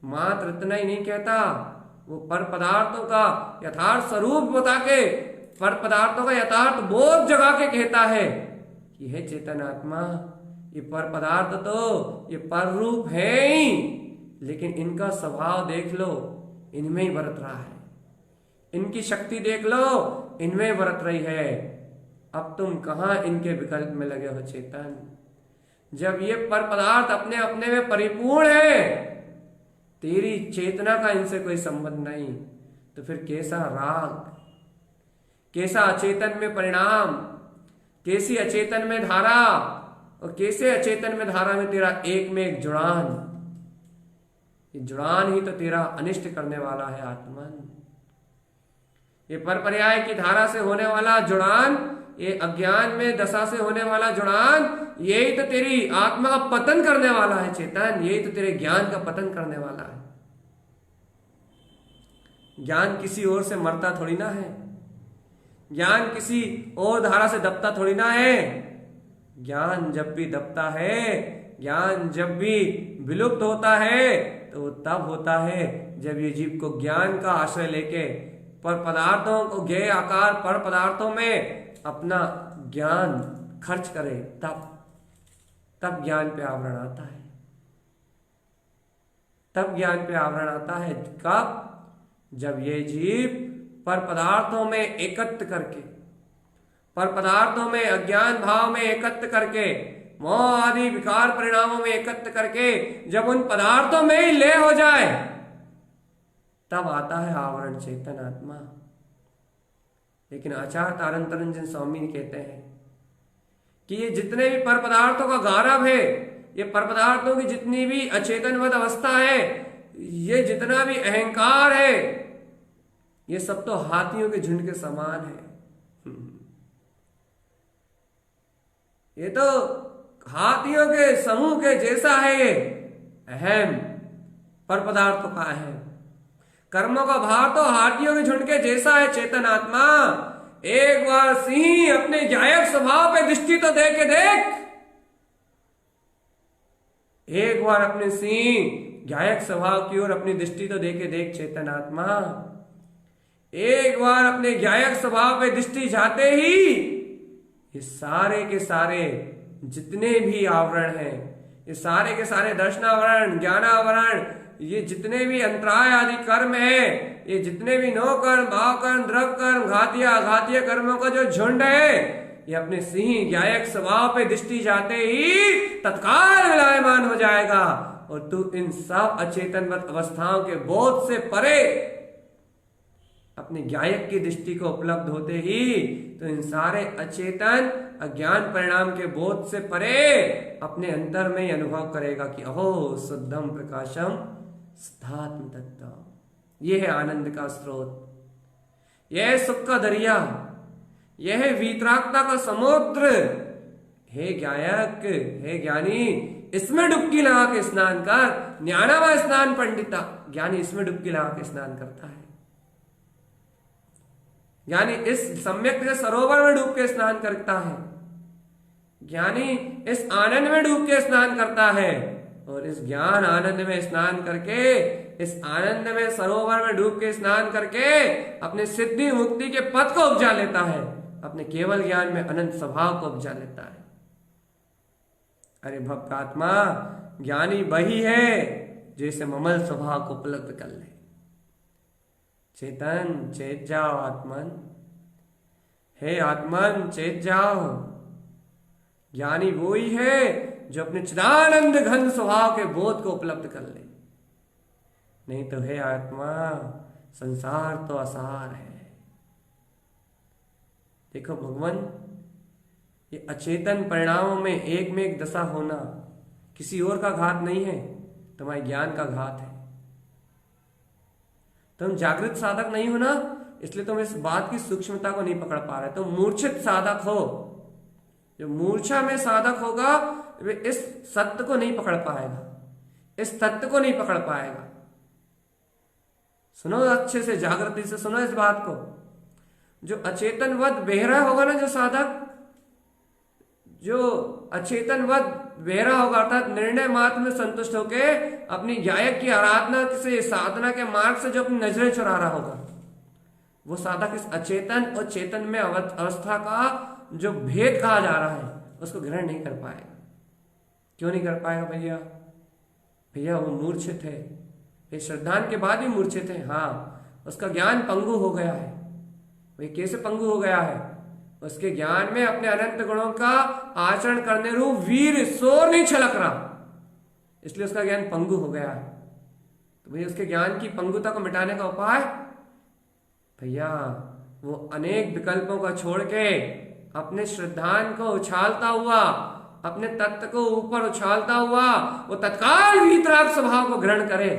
मात्र इतना ही नहीं कहता, वो पर पदार्थों का यथार्थ स्वरूप बता के, पर पदार्थों का यथार्थ बोध जगा के कहता है कि हे चेतन आत्मा, ये पर पदार्थ तो ये पर रूप है ही, लेकिन इनका स्वभाव देख लो, इनमें ही बरत रहा है, इनकी शक्ति देख लो, इनमें बरत रही है। अब तुम कहां इनके विकल्प में लगे हो चेतन? जब ये पर पदार्थ अपने अपने में परिपूर्ण है, तेरी चेतना का इनसे कोई संबंध नहीं, तो फिर कैसा राग, कैसा अचेतन में परिणाम, कैसी अचेतन में धारा, और कैसे अचेतन में धारा में तेरा एक में एक जुड़ान। ये जुड़ान ही तो तेरा अनिष्ट करने वाला है आत्मन। ये पर पर्याय की धारा से होने वाला जुड़ान ये अज्ञान में दशा से होने वाला जुड़ान, यही तो तेरी आत्मा का पतन करने वाला है चेतन, यही तो तेरे ज्ञान का पतन करने वाला है। ज्ञान किसी और से मरता थोड़ी ना है, ज्ञान किसी और धारा से दबता थोड़ी ना है। ज्ञान जब भी दबता है, ज्ञान जब भी विलुप्त होता है, तो तब होता है जब ये जीव को ज्ञान का आश्रय लेके पर पदार्थों को ज्ञेय आकार पर पदार्थों में अपना ज्ञान खर्च करे, तब ज्ञान पे आवरण आता है। तब ज्ञान पे आवरण आता है कब? जब ये जीव पर पदार्थों में एकत्र करके, पर पदार्थों में अज्ञान भाव में एकत्र करके, मोह आदि विकार परिणामों में एकत्र करके जब उन पदार्थों में ही लय हो जाए, तब आता है आवरण चेतन आत्मा। लेकिन आचार्य तारन रंजन स्वामी कहते हैं कि ये जितने भी पर पदार्थों का गारव है, ये पर पदार्थों की जितनी भी अचेतनवद अवस्था है, ये जितना भी अहंकार है, ये सब तो हाथियों के झुंड के समान है। ये तो हाथियों के समूह के जैसा है। ये अहम पर पदार्थों का अहम, कर्मों का भार तो हाथियों के झुंड के जैसा है चेतन आत्मा। एक बार सिंह अपने ज्ञायक स्वभाव पे दृष्टि तो दे के देख, एक बार अपने सिंह ज्ञायक स्वभाव की ओर अपनी दृष्टि तो दे के देख चेतन आत्मा। एक बार अपने ज्ञायक स्वभाव पे दृष्टि जाते ही ये सारे के सारे जितने भी आवरण हैं, ये सारे के सारे दर्शनावरण, ज्ञानावरण, ये जितने भी अंतराय आदि कर्म है, ये जितने भी नो कर्म, भाव कर्म, द्रव कर्म, घातीय कर्मों का जो झुंड है, ये अपने सिंह ज्ञायक स्वभाव पे दृष्टि जाते ही तत्काल विलायमान हो जाएगा। और तू इन सब अचेतनवत अवस्थाओं के बोध से परे अपने ज्ञायक की दृष्टि को उपलब्ध होते ही तो इन सारे अचेतन अज्ञान परिणाम के बोध से परे अपने अंतर में ही अनुभव करेगा कि अहो शुद्धम प्रकाशम सिद्धात्म तत्व। यह है आनंद का स्रोत, यह है सुख का दरिया, यह है वीतरागता का समुद्र। हे ज्ञायक, हे ज्ञानी, इसमें डुबकी लगा के स्नान कर। ज्ञानावा स्नान पंडिता, ज्ञानी इसमें डुबकी लगा के स्नान करता है। ज्ञानी इस सम्यक के सरोवर में डूब के स्नान करता है, ज्ञानी इस आनंद में डूब के स्नान करता है। और इस ज्ञान आनंद में स्नान करके, इस आनंद में सरोवर में डूब के स्नान करके अपने सिद्धि मुक्ति के पथ को उपजा लेता है, अपने केवल ज्ञान में अनंत स्वभाव को उपजा लेता है। अरे भक्त आत्मा, ज्ञानी वही है जो इसे ममल स्वभाव को उपलब्ध कर ले। चेतन चेत जाओ आत्मन, हे आत्मन चेत जाओ। ज्ञानी वो ही है जो अपने चिदानंद घन स्वभाव के बोध को उपलब्ध कर ले। नहीं तो हे आत्मा, संसार तो असार है। देखो भगवान, ये अचेतन परिणामों में एक दशा होना किसी और का घात नहीं है, तुम्हारे ज्ञान का घात है। तुम जागृत साधक नहीं हो ना, इसलिए तुम इस बात की सूक्ष्मता को नहीं पकड़ पा रहे। तुम मूर्छित साधक हो। जो मूर्छा में साधक होगा वे इस सत्य को नहीं पकड़ पाएगा, इस तत्व को नहीं पकड़ पाएगा। सुनो अच्छे से, जागृति से सुनो इस बात को। जो अचेतनवद बहरा होगा ना, जो साधक, जो अचेतनवद बहरा होगा, अर्थात निर्णय मात्र में संतुष्ट होके अपनी ज्ञायक की आराधना से, साधना के मार्ग से जो अपनी नजरें चुरा रहा होगा, वो साधक इस अचेतन और चेतन में अवस्था का जो भेद कहा जा रहा है उसको ग्रहण नहीं कर पाएगा। क्यों नहीं कर पाएगा भैया? भैया वो मूर्छित है, ये श्रद्धान के बाद भी मूर्छित है। हाँ, उसका ज्ञान पंगु हो गया है। वही कैसे पंगु हो गया है? उसके ज्ञान में अपने अनंत गुणों का आचरण करने रूप वीर सोर नहीं छलक रहा, इसलिए उसका ज्ञान पंगु हो गया है। तो भैया उसके ज्ञान की पंगुता को मिटाने का उपाय, भैया वो अनेक विकल्पों का छोड़ के अपने श्रद्धान को उछालता हुआ, अपने तत्व को ऊपर उछालता हुआ वो तत्काल वीतराग स्वभाव को ग्रहण करे,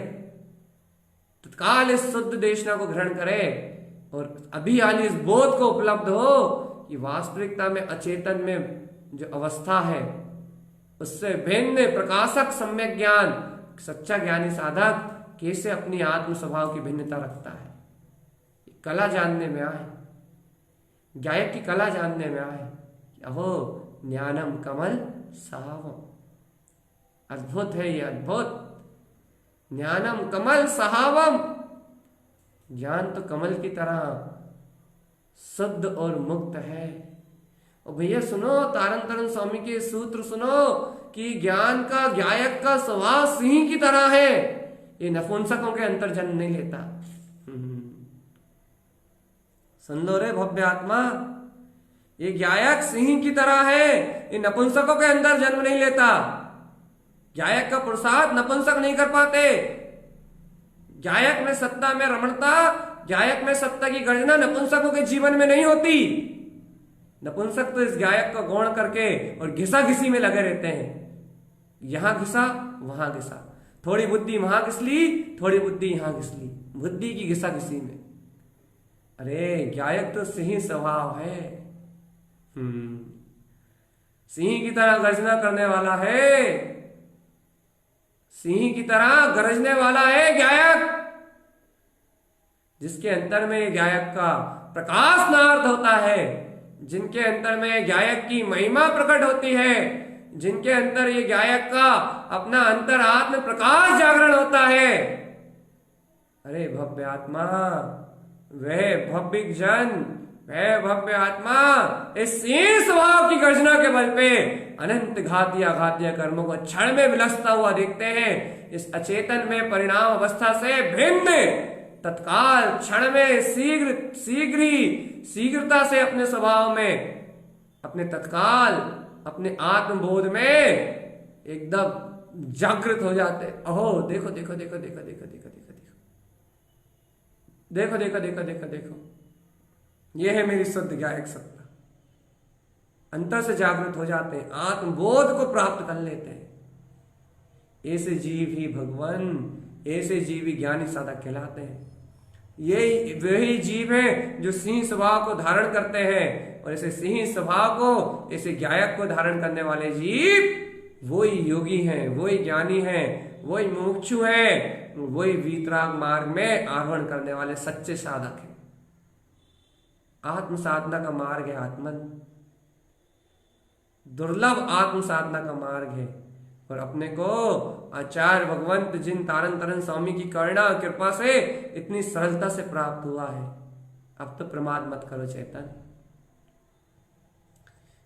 तत्काल इस शुद्ध देशना को ग्रहण करे और अभी हाल इस बोध को उपलब्ध हो कि वास्तविकता में अचेतन में जो अवस्था है उससे भिन्न प्रकाशक सम्यक ज्ञान सच्चा ज्ञानी साधक कैसे अपनी आत्म स्वभाव की भिन्नता रखता है। कला जानने में आए, गायक की कला जानने में आए। अहो ज्ञानम कमल सहावम, अद्भुत है ये, अद्भुत। ज्ञानम कमल सहावम, ज्ञान तो कमल की तरह शुद्ध और मुक्त है। और भैया सुनो, तारन तरन स्वामी के सूत्र सुनो कि ज्ञान का गायक का स्वभाव सिंह की तरह है। ये नपुंसकों के अंतर जन्म नहीं लेता। सुन लो रे भव्य आत्मा, ये गायक सिंह की तरह है, ये नपुंसकों के अंदर जन्म नहीं लेता। गायक का पुरुषार्थ नपुंसक नहीं कर पाते। गायक में सत्ता में रमणता, गायक में सत्ता की गर्जना नपुंसकों के जीवन में नहीं होती। नपुंसक तो इस गायक का गौण करके और घिसा घिसी में लगे रहते हैं, यहां घिसा वहां घिसा, थोड़ी बुद्धि वहां घिस ली, थोड़ी बुद्धि यहां घिस ली, बुद्धि की घिसा घिसी में। अरे गायक तो सिंह स्वभाव है, सिंह की तरह गर्जना करने वाला है, सिंह की तरह गरजने वाला है गायक, जिसके अंतर में गायक का प्रकाश नार्थ होता है, जिनके अंतर में गायक की महिमा प्रकट होती है, जिनके अंदर ये गायक का अपना अंतर आत्म प्रकाश जागरण होता है। अरे भव्य आत्मा, वह भव्य जन, वह भव्य आत्मा इस सिंह स्वभाव की गर्जना के बल पे अनंत घातिया घातिया कर्मों को क्षण में विलसता हुआ देखते हैं। इस अचेतन में परिणाम अवस्था से भिन्न तत्काल क्षण में शीघ्रता से अपने स्वभाव में, अपने तत्काल अपने आत्मबोध में एकदम जागृत हो जाते। अहो देखो देखो देखो देखो देखो देखो देखो देखो देखो देखो देखो देखो, यह है मेरी शुद्ध गायक सत्ता। अंतर से जागृत हो जाते हैं, आत्मबोध को प्राप्त कर लेते हैं। ऐसे जीव ही भगवान, ऐसे जीव ही ज्ञानी साधक कहलाते हैं। यही वही जीव है जो सिंह स्वभाव को धारण करते हैं, और ऐसे सिंह स्वभाव को, ऐसे गायक को धारण करने वाले जीव वही योगी हैं, वही ज्ञानी हैं, वही मुमुक्षु हैं, वही वीतराग मार्ग में आरोहण करने वाले सच्चे साधक हैं। आत्म साधना का मार्ग है आत्मन, दुर्लभ आत्म साधना का मार्ग है। और अपने को आचार्य भगवंत जिन तारन तरन स्वामी की करुणा कृपा से इतनी सरलता से प्राप्त हुआ है। अब तो प्रमाद मत करो चेतन,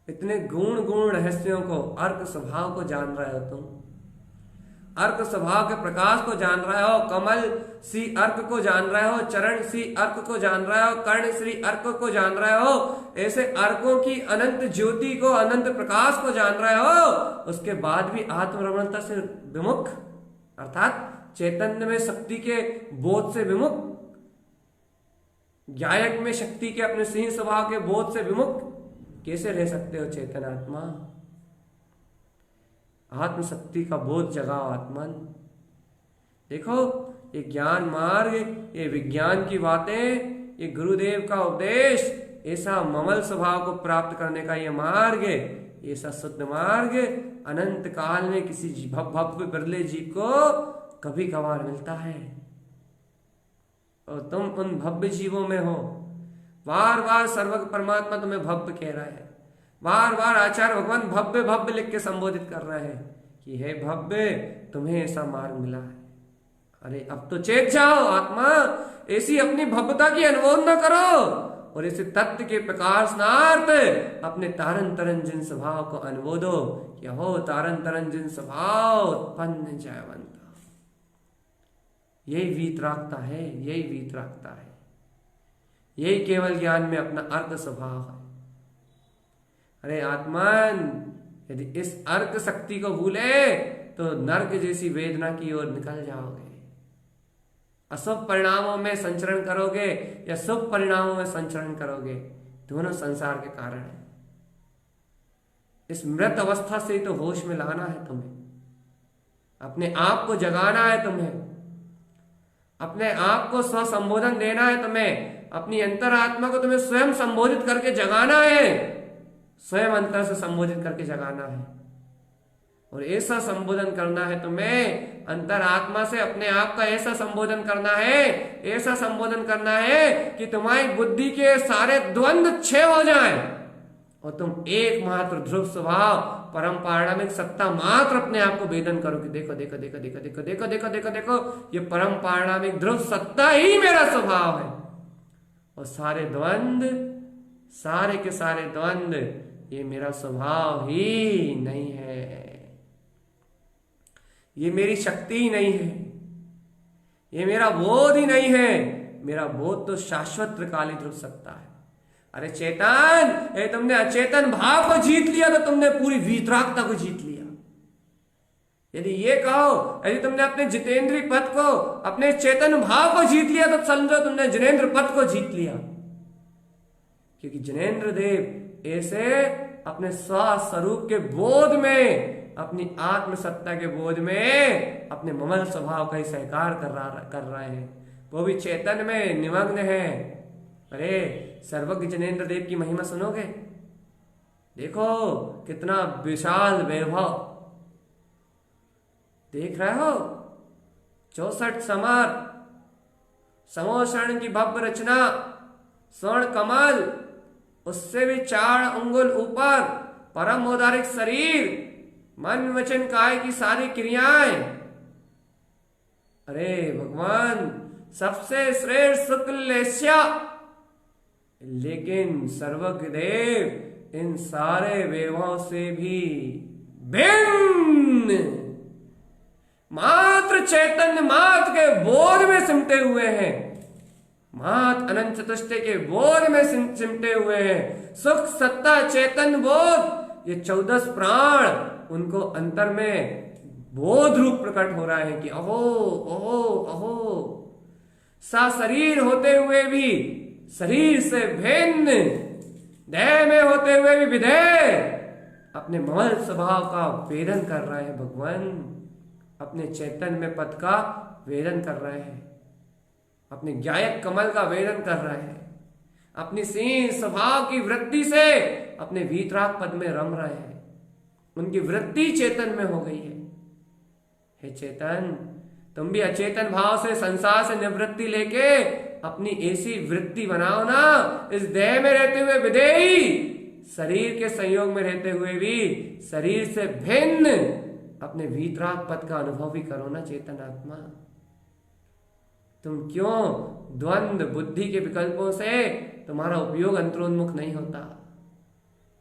इतने गुण गुण रहस्यों को, अर्क स्वभाव को जान रहे हो तुम, अर्क स्वभाव के प्रकाश को जान रहे हो, कमल सी अर्क को जान रहे हो, चरण सी अर्क को जान रहे हो, कर्ण श्री अर्क को जान रहे हो, ऐसे अर्कों की अनंत ज्योति को, अनंत प्रकाश को जान रहे हो। उसके बाद भी आत्मरमणता से विमुख, अर्थात चैतन्य में शक्ति के बोध से विमुख, गायक में शक्ति के अपने सिंह स्वभाव के बोध से विमुख कैसे रह सकते हो चेतन आत्मा? आत्मशक्ति का बोध जगाओ आत्मन। देखो ये ज्ञान मार्ग, ये विज्ञान की बातें, ये गुरुदेव का उपदेश, ऐसा ममल स्वभाव को प्राप्त करने का ये मार्ग, ऐसा शुद्ध मार्ग अनंत काल में किसी भव्य बिरले जीव को कभी कभार मिलता है। और तुम उन भव्य जीवों में हो। बार बार सर्वज्ञ परमात्मा तुम्हें भव्य कह रहा है, बार बार आचार्य भगवान भव्य भव्य लिख के संबोधित कर रहे हैं कि हे भव्य, तुम्हें ऐसा मार्ग मिला है। अरे अब तो चेत जाओ आत्मा, ऐसी अपनी भव्यता की अनुमोदना करो और इसे तत्व के प्रकाशनार्थ अपने तारन तरन जिन स्वभाव को अनुमोदो। क्या हो तारन तरन जिन स्वभाव उत्पन्न जयवंत। यही वीतरागता है, यही वीतरागता है, यही केवल ज्ञान में अपना अर्थ स्वभाव है। अरे आत्मन, यदि इस अर्क शक्ति को भूले तो नर्क जैसी वेदना की ओर निकल जाओगे। अशुभ परिणामों में संचरण करोगे या शुभ परिणामों में संचरण करोगे, दोनों संसार के कारण है। इस मृत अवस्था से तो होश में लाना है तुम्हें, अपने आप को जगाना है तुम्हें, अपने आप को स्वसंबोधन देना है तुम्हें, अपनी अंतरात्मा को तुम्हें स्वयं संबोधित करके जगाना है, स्वयं अंतर से संबोधित करके जगाना है। और ऐसा संबोधन करना है तुम्हें, अंतरात्मा से अपने आप का ऐसा संबोधन करना है, ऐसा संबोधन करना है कि तुम्हारी बुद्धि के सारे द्वंद्व क्षय हो जाएं और तुम एकमात्र ध्रुव स्वभाव परम पारणामिक सत्ता मात्र अपने आप को वेदन करो कि देखो देखो देखो देखो देखो देखो देखो देखो देखो ये परम पारणामिक ध्रुव सत्ता ही मेरा स्वभाव है। और सारे द्वंद्व, सारे के सारे द्वंद्व ये मेरा स्वभाव ही नहीं है, ये मेरी शक्ति ही नहीं है, ये मेरा बोध ही नहीं है। मेरा बोध तो शाश्वत त्रिकालिक ध्रुव सत्ता है। अरे चेतन, ये तुमने अचेतन भाव को जीत लिया तो तुमने पूरी वीतरागता को जीत लिया। यदि ये कहो, यदि तुमने अपने जितेंद्रीय पद को, अपने चेतन भाव को जीत लिया तो समझो तुमने जिनेंद्र पद को जीत लिया। क्योंकि जिनेंद्र देव ऐसे अपने स्वस्वरूप के बोध में, अपनी आत्म सत्ता के बोध में अपने ममल स्वभाव का ही सहकार कर रहे हैं, वो भी चेतन में निमग्न है। अरे सर्वज्ञ जिनेंद्र देव की महिमा सुनोगे, देखो कितना विशाल वैभव, देख रहे हो 64 समर, समोषण की भव्य रचना, स्वर्ण कमल, उससे भी 4 अंगुल ऊपर परम मोदारिक शरीर, मन वचन काय की सारी क्रियाएं। अरे भगवान सबसे श्रेष्ठ शुक्ल लेस्या, लेकिन सर्वज्ञ देव इन सारे वैभवों से भी भिन्न, मात्र चैतन्य मात्र के बोध में सिमटे हुए हैं, मात्र अनंत चतुष्टय के बोध में सिमटे हुए हैं। सुख सत्ता चैतन्य बोध, ये 14 प्राण उनको अंतर में बोध रूप प्रकट हो रहा है कि अहो अहो अहो, सा शरीर होते हुए भी शरीर से भिन्न, देह में होते हुए भी विधेय, अपने ममल स्वभाव का वेदन कर रहे हैं भगवान, अपने चैतन्य में पद का वेदन कर रहे हैं, अपने ज्ञायक कमल का वेदन कर रहे हैं, अपनी सिंह स्वभाव की वृत्ति से अपने वीतराग पद में रम रहे हैं, उनकी वृत्ति चेतन में हो गई है। हे चेतन, तुम भी अचेतन भाव से संसार से निवृत्ति लेके अपनी ऐसी वृत्ति बनाओ ना, इस देह में रहते हुए विदेही, शरीर के संयोग में रहते हुए भी शरीर से भिन्न अपने वीतराग पद का अनुभव भी करो ना चेतन आत्मा। तुम क्यों द्वंद्व बुद्धि के विकल्पों से तुम्हारा उपयोग अंतरोन्मुख नहीं होता?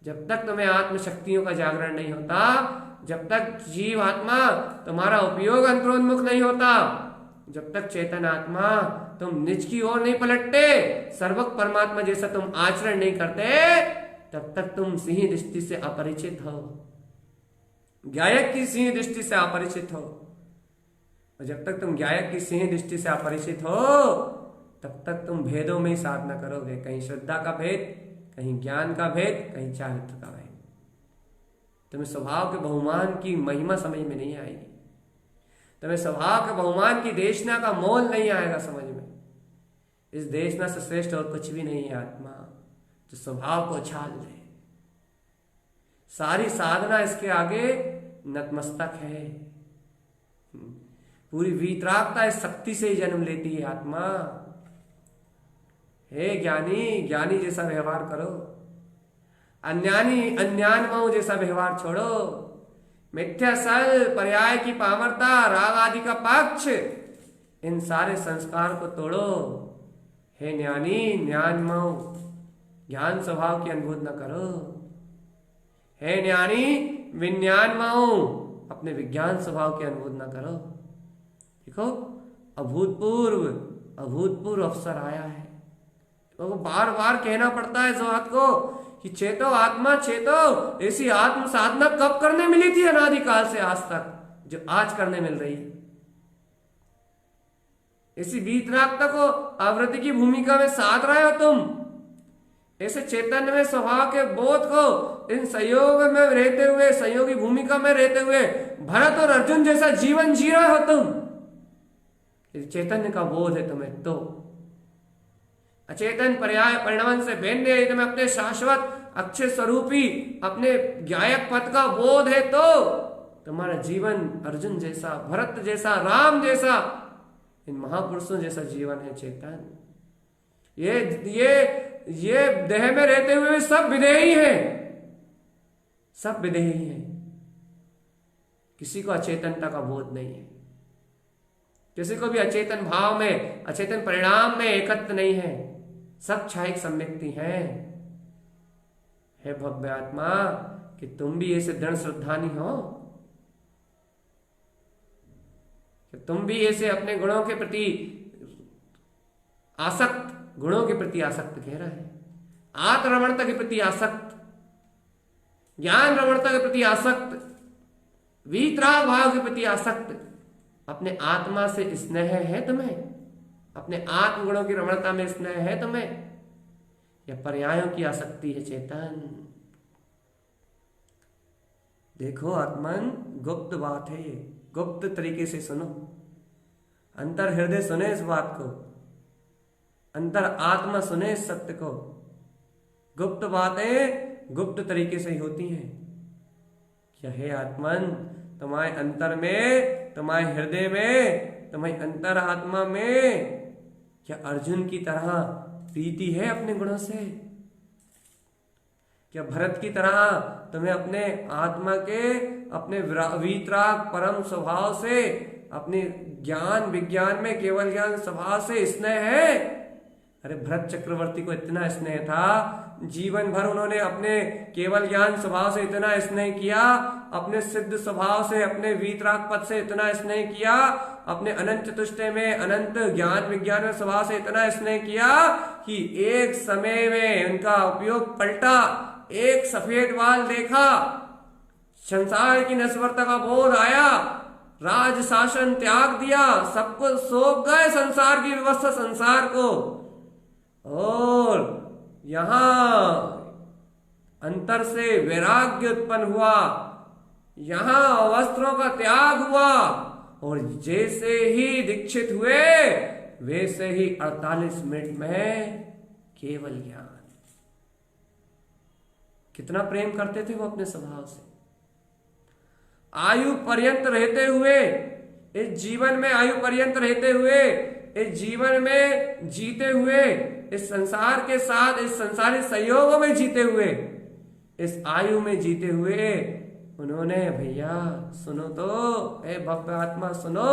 जब तक तुम्हें आत्म शक्तियों का जागरण नहीं होता, जब तक जीव आत्मा तुम्हारा उपयोग अंतरोन्मुख नहीं होता, जब तक चेतन आत्मा तुम निज की ओर नहीं पलटते, सर्वक परमात्मा जैसा तुम आचरण नहीं करते, तब तक तुम सिंह दृष्टि से अपरिचित हो, ज्ञायक की सिंह दृष्टि से अपरिचित हो। और जब तक तुम ज्ञायक की सिंह दृष्टि से अपरिचित हो, तब तक तुम भेदों में ही साधना करोगे, कहीं श्रद्धा का भेद, कहीं ज्ञान का भेद, कहीं चारित्र का भेद। तुम्हें स्वभाव के बहुमान की महिमा समझ में नहीं आएगी, तुम्हें स्वभाव के बहुमान की देशना का मोल नहीं आएगा समझ में। इस देशना से श्रेष्ठ और कुछ भी नहीं है आत्मा, जो स्वभाव को छाल ले। सारी साधना इसके आगे नतमस्तक है। पूरी वीतरागता इस शक्ति से ही जन्म लेती है आत्मा। हे ज्ञानी, ज्ञानी जैसा व्यवहार करो, अज्ञानी अज्ञानमय जैसा व्यवहार छोड़ो। मिथ्या सल, पर्याय की पामरता, राग आदि का पक्ष, इन सारे संस्कार को तोड़ो। हे ज्ञानी, ज्ञानमय ज्ञान स्वभाव की अनुभूत न करो। हे ज्ञानी, विज्ञानमय अपने विज्ञान स्वभाव की अनुभूत न करो। देखो अभूतपूर्व अवसर आया है, तो बार बार कहना पड़ता है इस बात को कि चेतो आत्मा चेतो। ऐसी आत्म साधना कब करने मिली थी अनादिकाल से आज तक, जो आज करने मिल रही है। ऐसी वीतरागता को आवृत्ति की भूमिका में साध रहे हो तुम। ऐसे चैतन्य में स्वभाव के बोध को इन संयोग में रहते हुए, संयोगी भूमिका में रहते हुए भरत और अर्जुन जैसा जीवन जी रहे हो तुम। चैतन्य का बोध है तुम्हें तो अचेतन पर्याय परिणमन से भिन्न यदि तुम्हें अपने शाश्वत अक्षय स्वरूपी अपने ज्ञायक पद का बोध है तो तुम्हारा जीवन अर्जुन जैसा, भरत जैसा, राम जैसा, इन महापुरुषों जैसा जीवन है चेतन। ये देह में रहते हुए सब विदेही हैं, सब विदेही हैं। किसी को अचेतनता का बोध नहीं है, किसी को भी अचेतन भाव में, अचेतन परिणाम में एकत्व नहीं है, सब क्षणिक सम्यक्ति हैं। हे भव्य आत्मा, कि तुम भी ऐसे दृढ़ श्रद्धानी हो, कि तुम भी ऐसे अपने गुणों के प्रति आसक्त, गुणों के प्रति आसक्त कह रहा है, आत्मरमणता के प्रति आसक्त, ज्ञान रमणता के प्रति आसक्त, वीतराग भाव के प्रति आसक्त, अपने आत्मा से स्नेह है तुम्हें, अपने आत्मगुणों की रमणता में स्नेह है तुम्हें, या पर्यायों की आसक्ति है चेतन। देखो आत्मन, गुप्त बात है ये, गुप्त तरीके से सुनो, अंतर हृदय सुने इस बात को, अंतर आत्मा सुने इस सत्य को। गुप्त बातें गुप्त तरीके से ही होती हैं। क्या है आत्मन, तुम्हारे अंतर में, तुम्हारे हृदय में, तुम्हारी अंतर आत्मा में क्या अर्जुन की तरह प्रीति है अपने गुणों से? क्या भरत की तरह तुम्हें अपने आत्मा के, अपने वीतराग परम स्वभाव से, अपने ज्ञान विज्ञान में केवल ज्ञान स्वभाव से स्नेह है? अरे भरत चक्रवर्ती को इतना स्नेह था, जीवन भर उन्होंने अपने केवल ज्ञान स्वभाव से इतना स्नेह किया, अपने सिद्ध स्वभाव से, अपने वीतराग पद से इतना स्नेह किया, अपने अनंत चतुष्टय में, अनंत ज्ञान विज्ञान में स्वभाव से इतना स्नेह किया कि एक समय में उनका उपयोग पलटा, एक सफेद बाल देखा, संसार की नश्वरता का बोध आया, राज शासन त्याग दिया, सबको सौंप गए संसार की व्यवस्था, संसार को, और यहां अंतर से वैराग्य उत्पन्न हुआ, यहां वस्त्रों का त्याग हुआ, और जैसे ही दीक्षित हुए वैसे ही 48 मिनट में केवल ज्ञान। कितना प्रेम करते थे वो अपने स्वभाव से। आयु पर्यंत रहते हुए, इस जीवन में आयु पर्यंत रहते हुए, इस जीवन में जीते हुए, इस संसार के साथ, इस संसारी संयोगों में जीते हुए, इस आयु में जीते हुए उन्होंने, भैया सुनो तो, ए भव्य आत्मा सुनो,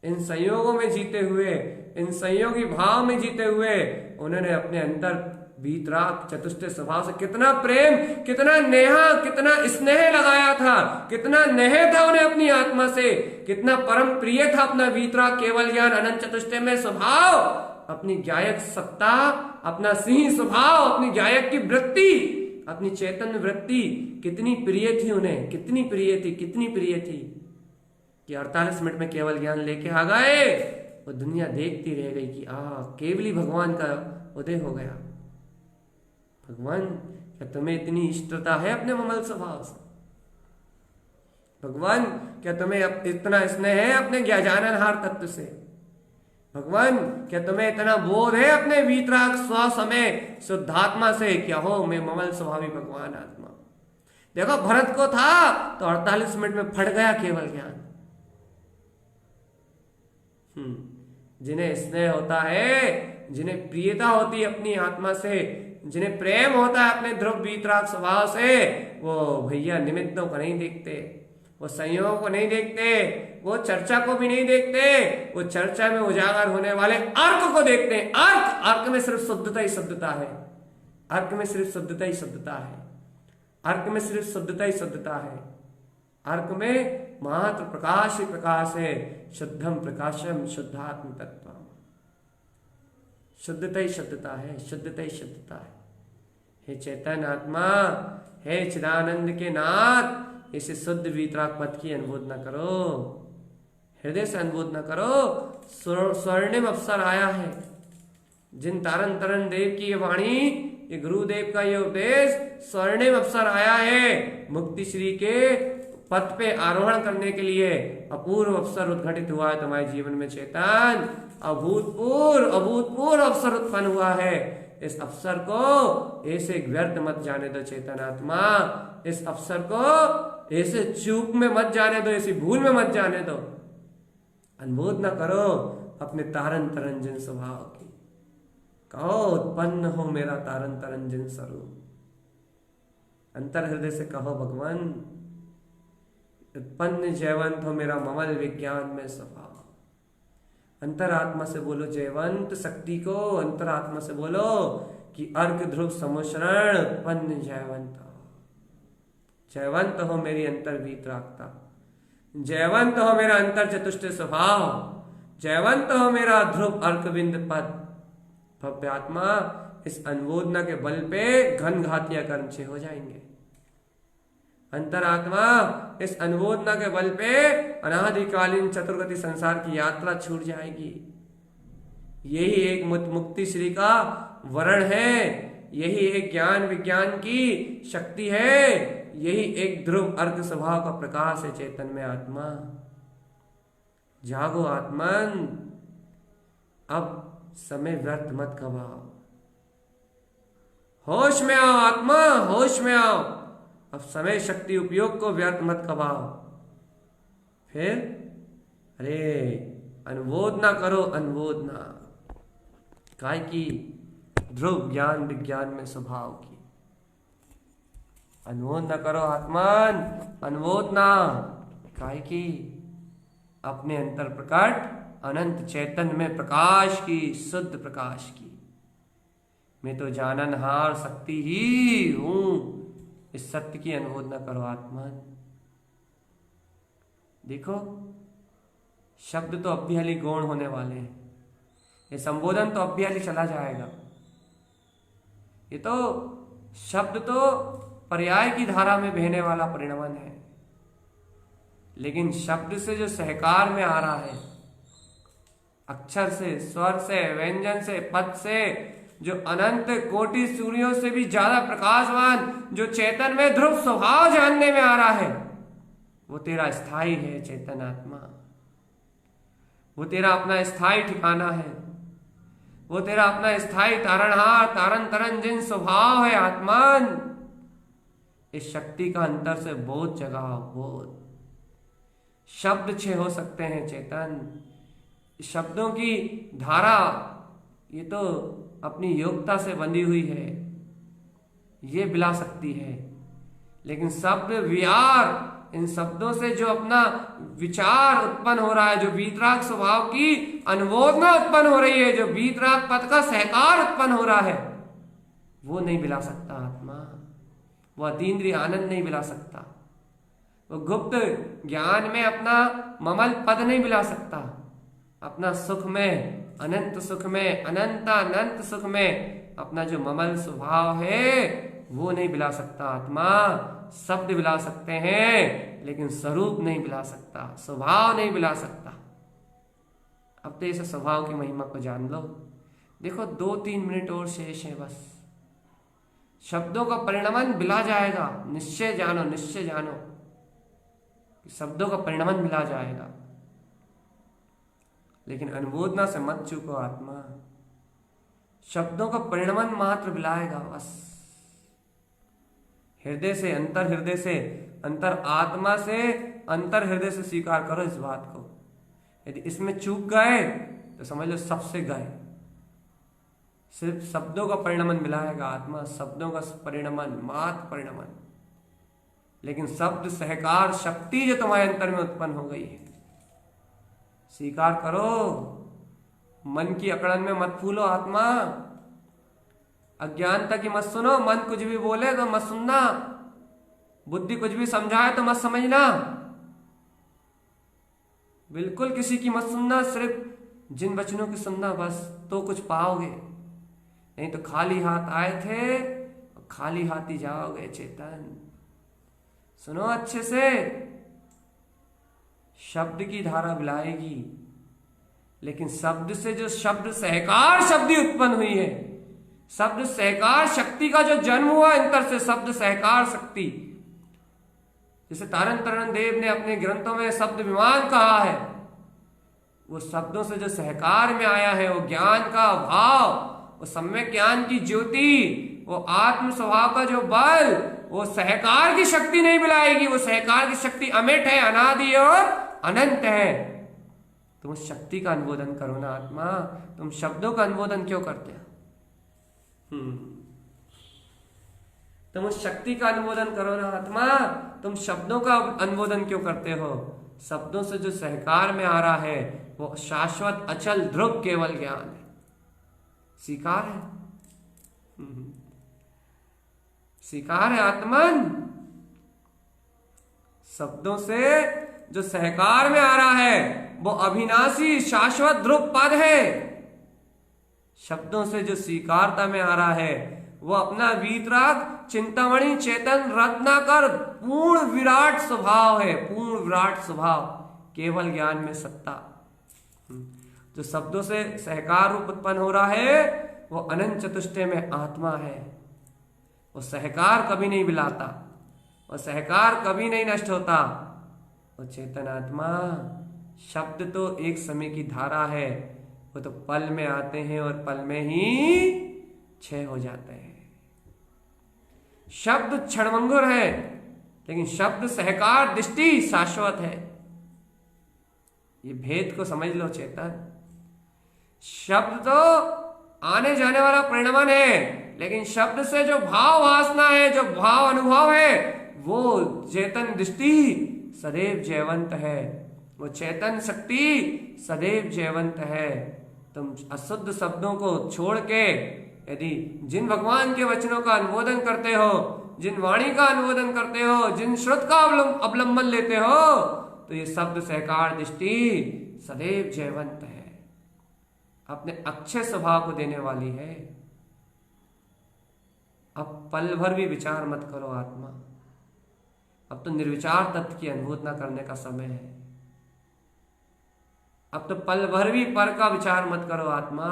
इन संयोगों में जीते हुए, इन संयोगी भाव में जीते हुए उन्होंने अपने अंदर वीतराग चतुष्टय स्वभाव से कितना प्रेम, कितना नेहा, कितना स्नेह लगाया था, कितना नेह था उन्हें अपनी आत्मा से, कितना परम प्रिय था अपना वीतराग केवल ज्ञान अनंत चतुष्टय में स्वभाव, अपनी ज्ञायक सत्ता, अपना सिंह स्वभाव, अपनी ज्ञायक की वृत्ति, अपनी चैतन्य वृत्ति कितनी प्रिय थी उन्हें, कितनी प्रिय थी, कितनी प्रिय थी कि 48 मिनट में केवल ज्ञान लेके आ गए। वो दुनिया देखती रह गई कि केवली भगवान का उदय हो गया। भगवान, क्या तुम्हें इतनी इष्टता है अपने ममल स्वभाव से? भगवान, क्या तुम्हें इतना स्नेह है अपने ज्ञानानहार तत्व से? भगवान, क्या तुम्हें इतना बोध है अपने वीतराग स्व समय शुद्धात्मा से? क्या हो मैं ममल स्वभावी भगवान आत्मा। देखो भरत को था तो 48 मिनट में फट गया केवल ज्ञान। जिन्हें स्नेह होता है, जिन्हें प्रियता होती है अपनी आत्मा से, जिन्हें प्रेम होता है अपने ध्रुव वीतराग स्वभाव से, वो भैया निमित्तों को नहीं देखते, वो संयोग को नहीं देखते, वो चर्चा को भी नहीं देखते, वो चर्चा में उजागर होने वाले अर्क को देखते हैं। अर्क में सिर्फ शुद्धता ही शुद्धता है, अर्क में सिर्फ शुद्धता ही शुद्धता है, अर्क में सिर्फ शुद्धता ही शुद्धता है, अर्क में मात्र प्रकाश ही प्रकाश है। शुद्धम प्रकाशम शुद्धात्म तत्व, शुद्धता ही शुद्धता है, शुद्धता ही शुद्धता है। हे चैतन्य आत्मा, हे चिदानंद के नाथ, इसे शुद्ध वीतराग पद की अनुमोदना करो, हृदय से अनुमोदना करो। स्वर्णिम अवसर आया है। जिन तारन तरन देव की ये वाणी, ये गुरुदेव का ये उपदेश, स्वर्णिम अवसर आया है मुक्ति श्री के पथ पे आरोहण करने के लिए अपूर्व अवसर उद्घटित हुआ है तुम्हारे जीवन में चेतन। अभूतपूर्व अवसर उत्पन्न हुआ है। इस अवसर को ऐसे व्यर्थ मत जाने दो चेतन आत्मा। इस अवसर को ऐसे चूक में मत जाने दो, ऐसी भूल में मत जाने दो। अनुभूत न करो अपने तारन तरंजन स्वभाव की। कहो उत्पन्न हो मेरा तारन तरंजन स्वरूप। अंतर हृदय से कहो भगवान उत्पन्न जयवंत हो मेरा ममल विज्ञान में स्वभाव। अंतरात्मा से बोलो जयवंत शक्ति को। अंतरात्मा से बोलो कि अर्क ध्रुव समुश्रण उत्पन्न जयवंत हो। जयवंत हो मेरी अंतर वीतरागता। जयवंत हो मेरा अंतर चतुष्ट स्वभाव। जयवंत हो मेरा ध्रुव अर्कविंद पद। भव्य आत्मा इस अनुमोदना के बल पे घन घातिया कर्म छे हो जाएंगे। अंतरात्मा इस अनुमोदना के बल पे अनादिकालीन चतुर्गति संसार की यात्रा छूट जाएगी। यही एक मुक्ति श्री का वर्ण है। यही एक ज्ञान विज्ञान की शक्ति है। यही एक ध्रुव अर्घ स्वभाव का प्रकाश है चेतन में आत्मा। जागो आत्मन, अब समय व्यर्थ मत गवाओ। होश में आओ आत्मा, होश में आओ। अब समय शक्ति उपयोग को व्यर्थ मत गवाओ। फिर अरे अनुमोदना करो, अनुमोदना काय की ध्रुव ज्ञान विज्ञान में स्वभाव की। अनुमोदना करो आत्मन, अनुमोदना काय की अपने अंतर प्रकट अनंत चैतन्य में प्रकाश की, शुद्ध प्रकाश की। मैं तो जाननहार शक्ति ही हूं। इस सत्य की अनुमोदना करो आत्मन। देखो शब्द तो अब भी हली गौण होने वाले हैं। ये संबोधन तो अब भी हली चला जाएगा। ये तो शब्द तो पर्याय की धारा में बहने वाला परिणमन है। लेकिन शब्द से जो सहकार में आ रहा है, अक्षर से, स्वर से, व्यंजन से, पद से, जो अनंत कोटि सूर्यों से भी ज्यादा प्रकाशवान जो चेतन में ध्रुव स्वभाव जानने में आ रहा है, वो तेरा स्थायी है चेतन आत्मा। वो तेरा अपना स्थायी ठिकाना है। वो तेरा अपना स्थायी तारणहार, तारण तरंजन स्वभाव है आत्मन। इस शक्ति का अंतर से बोध जगाओ, बोध। शब्द छे हो सकते हैं चेतन। शब्दों की धारा ये तो अपनी योग्यता से बंधी हुई है, ये बिला सकती है। लेकिन शब्द विहार, इन शब्दों से जो अपना विचार उत्पन्न हो रहा है, जो वीतराग स्वभाव की अनुमोदना उत्पन्न हो रही है, जो वीतराग पद का सहकार उत्पन्न हो रहा है, वो नहीं बिला सकता आत्मा। वो अतीन्द्रिय आनंद नहीं बिला सकता। वो गुप्त ज्ञान में अपना ममल पद नहीं बिला सकता। अपना सुख में, अनंत सुख में, अनंत सुख में अपना जो ममल स्वभाव है वो नहीं बिला सकता आत्मा। शब्द बिला सकते हैं लेकिन स्वरूप नहीं बिला सकता, स्वभाव नहीं बिला सकता। अब तो इस स्वभाव की महिमा को जान लो। देखो 2-3 मिनट और शेष है बस। शब्दों का परिणमन बिला जाएगा। निश्चय जानो, निश्चय जानो शब्दों का परिणमन मिला जाएगा। लेकिन अनुमोदना से मत चूको आत्मा। शब्दों का परिणमन मात्र बिलाएगा बस। हृदय से, अंतर हृदय से, अंतर आत्मा से, अंतर हृदय से स्वीकार करो इस बात को। यदि इसमें चूक गए तो समझ लो सबसे गए। सिर्फ शब्दों का परिणमन मिलाएगा आत्मा, शब्दों का परिणमन, मात्र परिणमन। लेकिन शब्द सहकार शक्ति जो तुम्हारे अंतर में उत्पन्न हो गई है, स्वीकार करो। मन की अकड़न में मत फूलो आत्मा। अज्ञानता की मत सुनो। मन कुछ भी बोले तो मत सुनना। बुद्धि कुछ भी समझाए तो मत समझना। बिल्कुल किसी की मत सुनना। सिर्फ जिन वचनों की सुनना बस, तो कुछ पाओगे। नहीं तो खाली हाथ आए थे, खाली हाथ ही जाओगे चेतन। सुनो अच्छे से। शब्द की धारा बिलाएगी, लेकिन शब्द से जो शब्द सहकार शक्ति उत्पन्न हुई है, शब्द सहकार शक्ति का जो जन्म हुआ अंतर से, शब्द सहकार शक्ति, जैसे तारण तरण देव ने अपने ग्रंथों में शब्द विमान कहा है, वो शब्दों से जो सहकार में आया है, वो ज्ञान का भाव, वो सम्यक ज्ञान की ज्योति, वो आत्म स्वभाव का जो बल, वो सहकार की शक्ति नहीं मिलाएगी। वो सहकार की शक्ति अमिट है, अनादि और अनंत है। तुम उस शक्ति का अनुमोदन करो ना आत्मा, तुम शब्दों का अनुमोदन क्यों करते हो? तुम उस शक्ति का अनुमोदन करो ना आत्मा, तुम शब्दों का अनुमोदन क्यों करते हो? शब्दों से जो सहकार में आ रहा है वो शाश्वत अचल ध्रुव केवल ज्ञान है, स्वीकार है, स्वीकार है आत्मन। शब्दों से जो सहकार में आ रहा है वो अविनाशी शाश्वत ध्रुव पद है। शब्दों से जो स्वीकारता में आ रहा है वो अपना वीतराग चिंतामणि चेतन रत्नाकर पूर्ण विराट स्वभाव है, पूर्ण विराट स्वभाव, केवल ज्ञान में सत्ता। जो शब्दों से सहकार रूप उत्पन्न हो रहा है वो अनंत चतुष्टय में आत्मा है। वो सहकार कभी नहीं मिलाता, वो सहकार कभी नहीं नष्ट होता। वो चेतन आत्मा, शब्द तो एक समय की धारा है, वो तो पल में आते हैं और पल में ही क्षय हो जाते हैं। शब्द क्षणभंगुर है, लेकिन शब्द सहकार दृष्टि शाश्वत है। ये भेद को समझ लो चेतन। शब्द तो आने जाने वाला परिणमन है, लेकिन शब्द से जो भाव वासना है, जो भाव अनुभव है, वो चेतन दृष्टि सदैव जयवंत है, वो चेतन शक्ति सदैव जयवंत है। तुम अशुद्ध शब्दों को छोड़ के यदि जिन भगवान के वचनों का अनुमोदन करते हो, जिन वाणी का अनुमोदन करते हो, जिन श्रुत का अवलंबन लेते हो, तो ये शब्द सहकार दृष्टि सदैव जयवंत है, अपने अक्षय स्वभाव को देने वाली है। अब पल भर भी विचार मत करो आत्मा, अब तो निर्विचार तत्व की अनुभूति करने का समय है। अब तो पल भर भी पर का विचार मत करो आत्मा,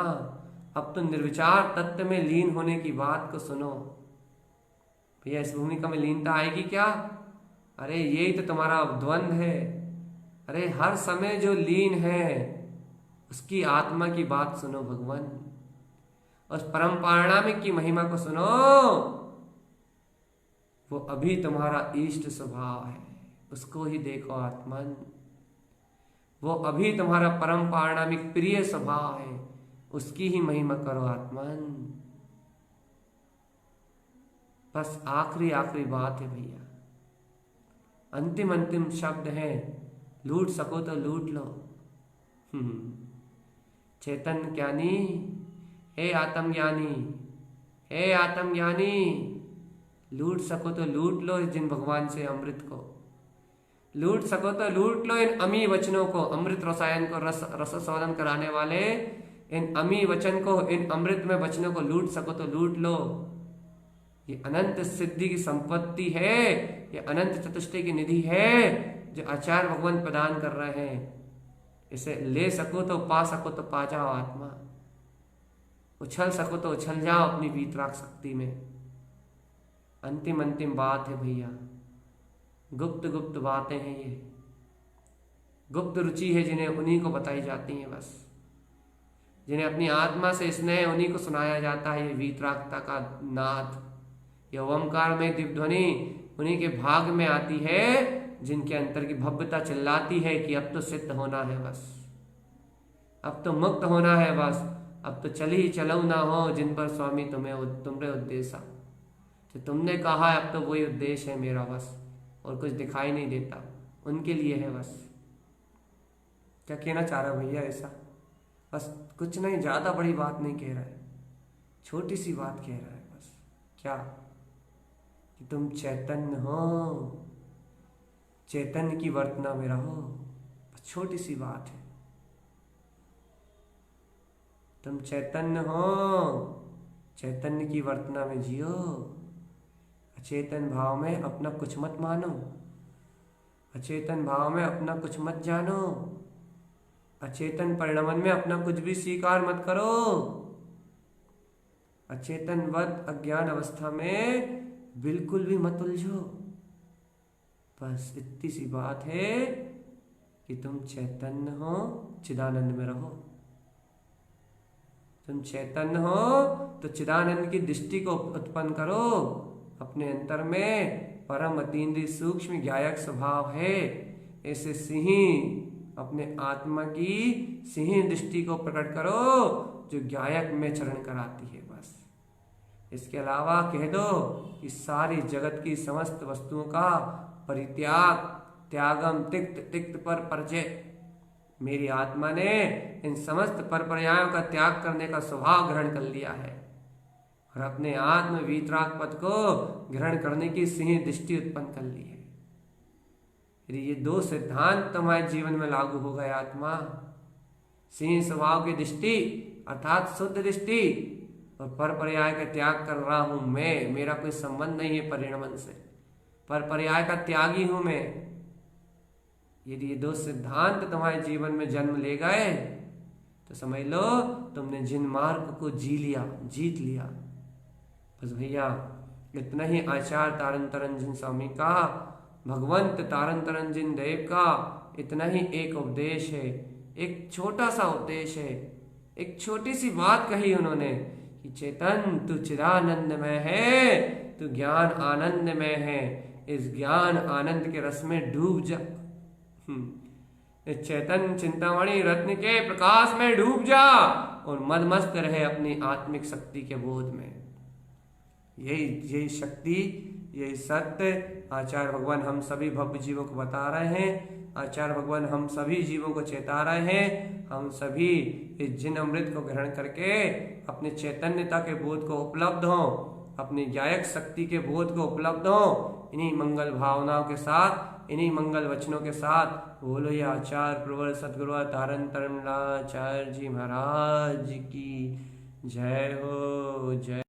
अब तो निर्विचार तत्व में लीन होने की बात को सुनो। भैया इस भूमिका में लीनता आएगी क्या? अरे यही तो तुम्हारा द्वंद्व है। अरे हर समय जो लीन है उसकी आत्मा की बात सुनो भगवान, उस परम पारणामिक की महिमा को सुनो। वो अभी तुम्हारा इष्ट स्वभाव है, उसको ही देखो आत्मन। वो अभी तुम्हारा परम पारणामिक प्रिय स्वभाव है, उसकी ही महिमा करो आत्मन। बस आखिरी आखिरी बात है भैया, अंतिम अंतिम शब्द है, लूट सको तो लूट लो। चेतन ज्ञानी, हे आत्मज्ञानी, हे आत्मज्ञानी, लूट सको तो लूट लो जिन भगवान से अमृत को, लूट सको तो लूट लो इन अमी वचनों को, अमृत रसायन को रस स्वादन कराने वाले इन अमी वचन को, इन अमृत में वचनों को लूट सको तो लूट लो। ये अनंत सिद्धि की संपत्ति है, ये अनंत चतुष्टय की निधि है जो आचार्य भगवान प्रदान कर रहे हैं। इसे ले सको तो पा सको तो पा जाओ आत्मा, उछल सको तो उछल जाओ अपनी वीतराग शक्ति में। अंतिम अंतिम बात है भैया, गुप्त गुप्त बातें हैं ये, गुप्त रुचि है जिन्हें उन्हीं को बताई जाती हैं, बस जिन्हें अपनी आत्मा से स्नेह उन्हीं को सुनाया जाता है। ये वीतरागता का नाद, ये ओमकार में दिव्य ध्वनि उन्हीं के भाग में आती है जिनके अंतर की भव्यता चिल्लाती है कि अब तो सिद्ध होना है, बस अब तो मुक्त होना है, बस अब तो चली ही चलो ना हो जिन पर स्वामी तुम्हारे उद्देश्य तो तुमने कहा है, अब तो वही उद्देश्य है मेरा, बस और कुछ दिखाई नहीं देता, उनके लिए है बस। क्या कहना चाह रहा भैया? ऐसा बस कुछ नहीं, ज्यादा बड़ी बात नहीं कह रहा है, छोटी सी बात कह रहा है बस। क्या कि तुम चैतन्य हो, चैतन्य की वर्तना में रहो, बस छोटी सी बात है। तुम चैतन्य हो, चैतन्य की वर्तना में जियो, अचेतन भाव में अपना कुछ मत मानो, अचेतन भाव में अपना कुछ मत जानो, अचेतन परिणमन में अपना कुछ भी स्वीकार मत करो। अचेतनवत अज्ञान अवस्था में बिल्कुल भी मत उलझो। बस इतनी सी बात है कि तुम चैतन्य हो, चिदानंद में रहो। तुम चैतन्य हो तो चिदानंद की दृष्टि को उत्पन्न करो अपने अंतर में। परम अतीन्द्रिय सूक्ष्म ज्ञायक स्वभाव है। ऐसे सिंह अपने आत्मा की सिंह दृष्टि को प्रकट करो जो ज्ञायक में चरण कराती है। बस इसके अलावा कह दो कि सारी जगत की समस्त वस्तुओं का परित्याग, त्यागम तिक्त तिक्त पर परजय। मेरी आत्मा ने इन समस्त परपर्यायों का त्याग करने का स्वभाव ग्रहण कर लिया है और अपने आत्म वीतराग पद को ग्रहण करने की सिंह दृष्टि उत्पन्न कर ली है। यदि ये दो सिद्धांत तुम्हारे जीवन में लागू हो गए, आत्मा सिंह स्वभाव की दृष्टि अर्थात शुद्ध दृष्टि और परपर्याय का त्याग कर रहा हूं मैं, मेरा कोई संबंध नहीं है परिणमन से, परपर्याय का त्यागी हूं मैं। यदि ये दो सिद्धांत तुम्हारे जीवन में जन्म ले गए तो समझ लो तुमने जिन मार्ग को जीत लिया। बस भैया इतना ही आचार्य तारंतरंजन स्वामी का, भगवंत तारंतरंजन देव का इतना ही एक उपदेश है, एक छोटा सा उपदेश है, एक छोटी सी बात कही उन्होंने कि चेतन तू चिदानंद में है, तू ज्ञान आनंद में है, इस ज्ञान आनंद के रस में डूब जा। इस चैतन्य चिंतामणि रत्न के प्रकाश में डूब जा और मदमस्त रहे अपनी आत्मिक शक्ति के बोध में। यही शक्ति, यही सत्य आचार्य भगवान हम सभी भव्य जीवों को बता रहे हैं। आचार्य भगवान हम सभी जीवों को चेता रहे हैं। हम सभी इस जिन अमृत को ग्रहण करके अपने चैतन्यता के बोध को उपलब्ध हो, अपनी ज्ञायक शक्ति के बोध को उपलब्ध हो। इन्हीं मंगल भावनाओं के साथ, इन्हीं मंगल वचनों के साथ बोलो ये आचार्य प्रवर सदगुरु तारन आचार्य जी महाराज की जय हो। जय।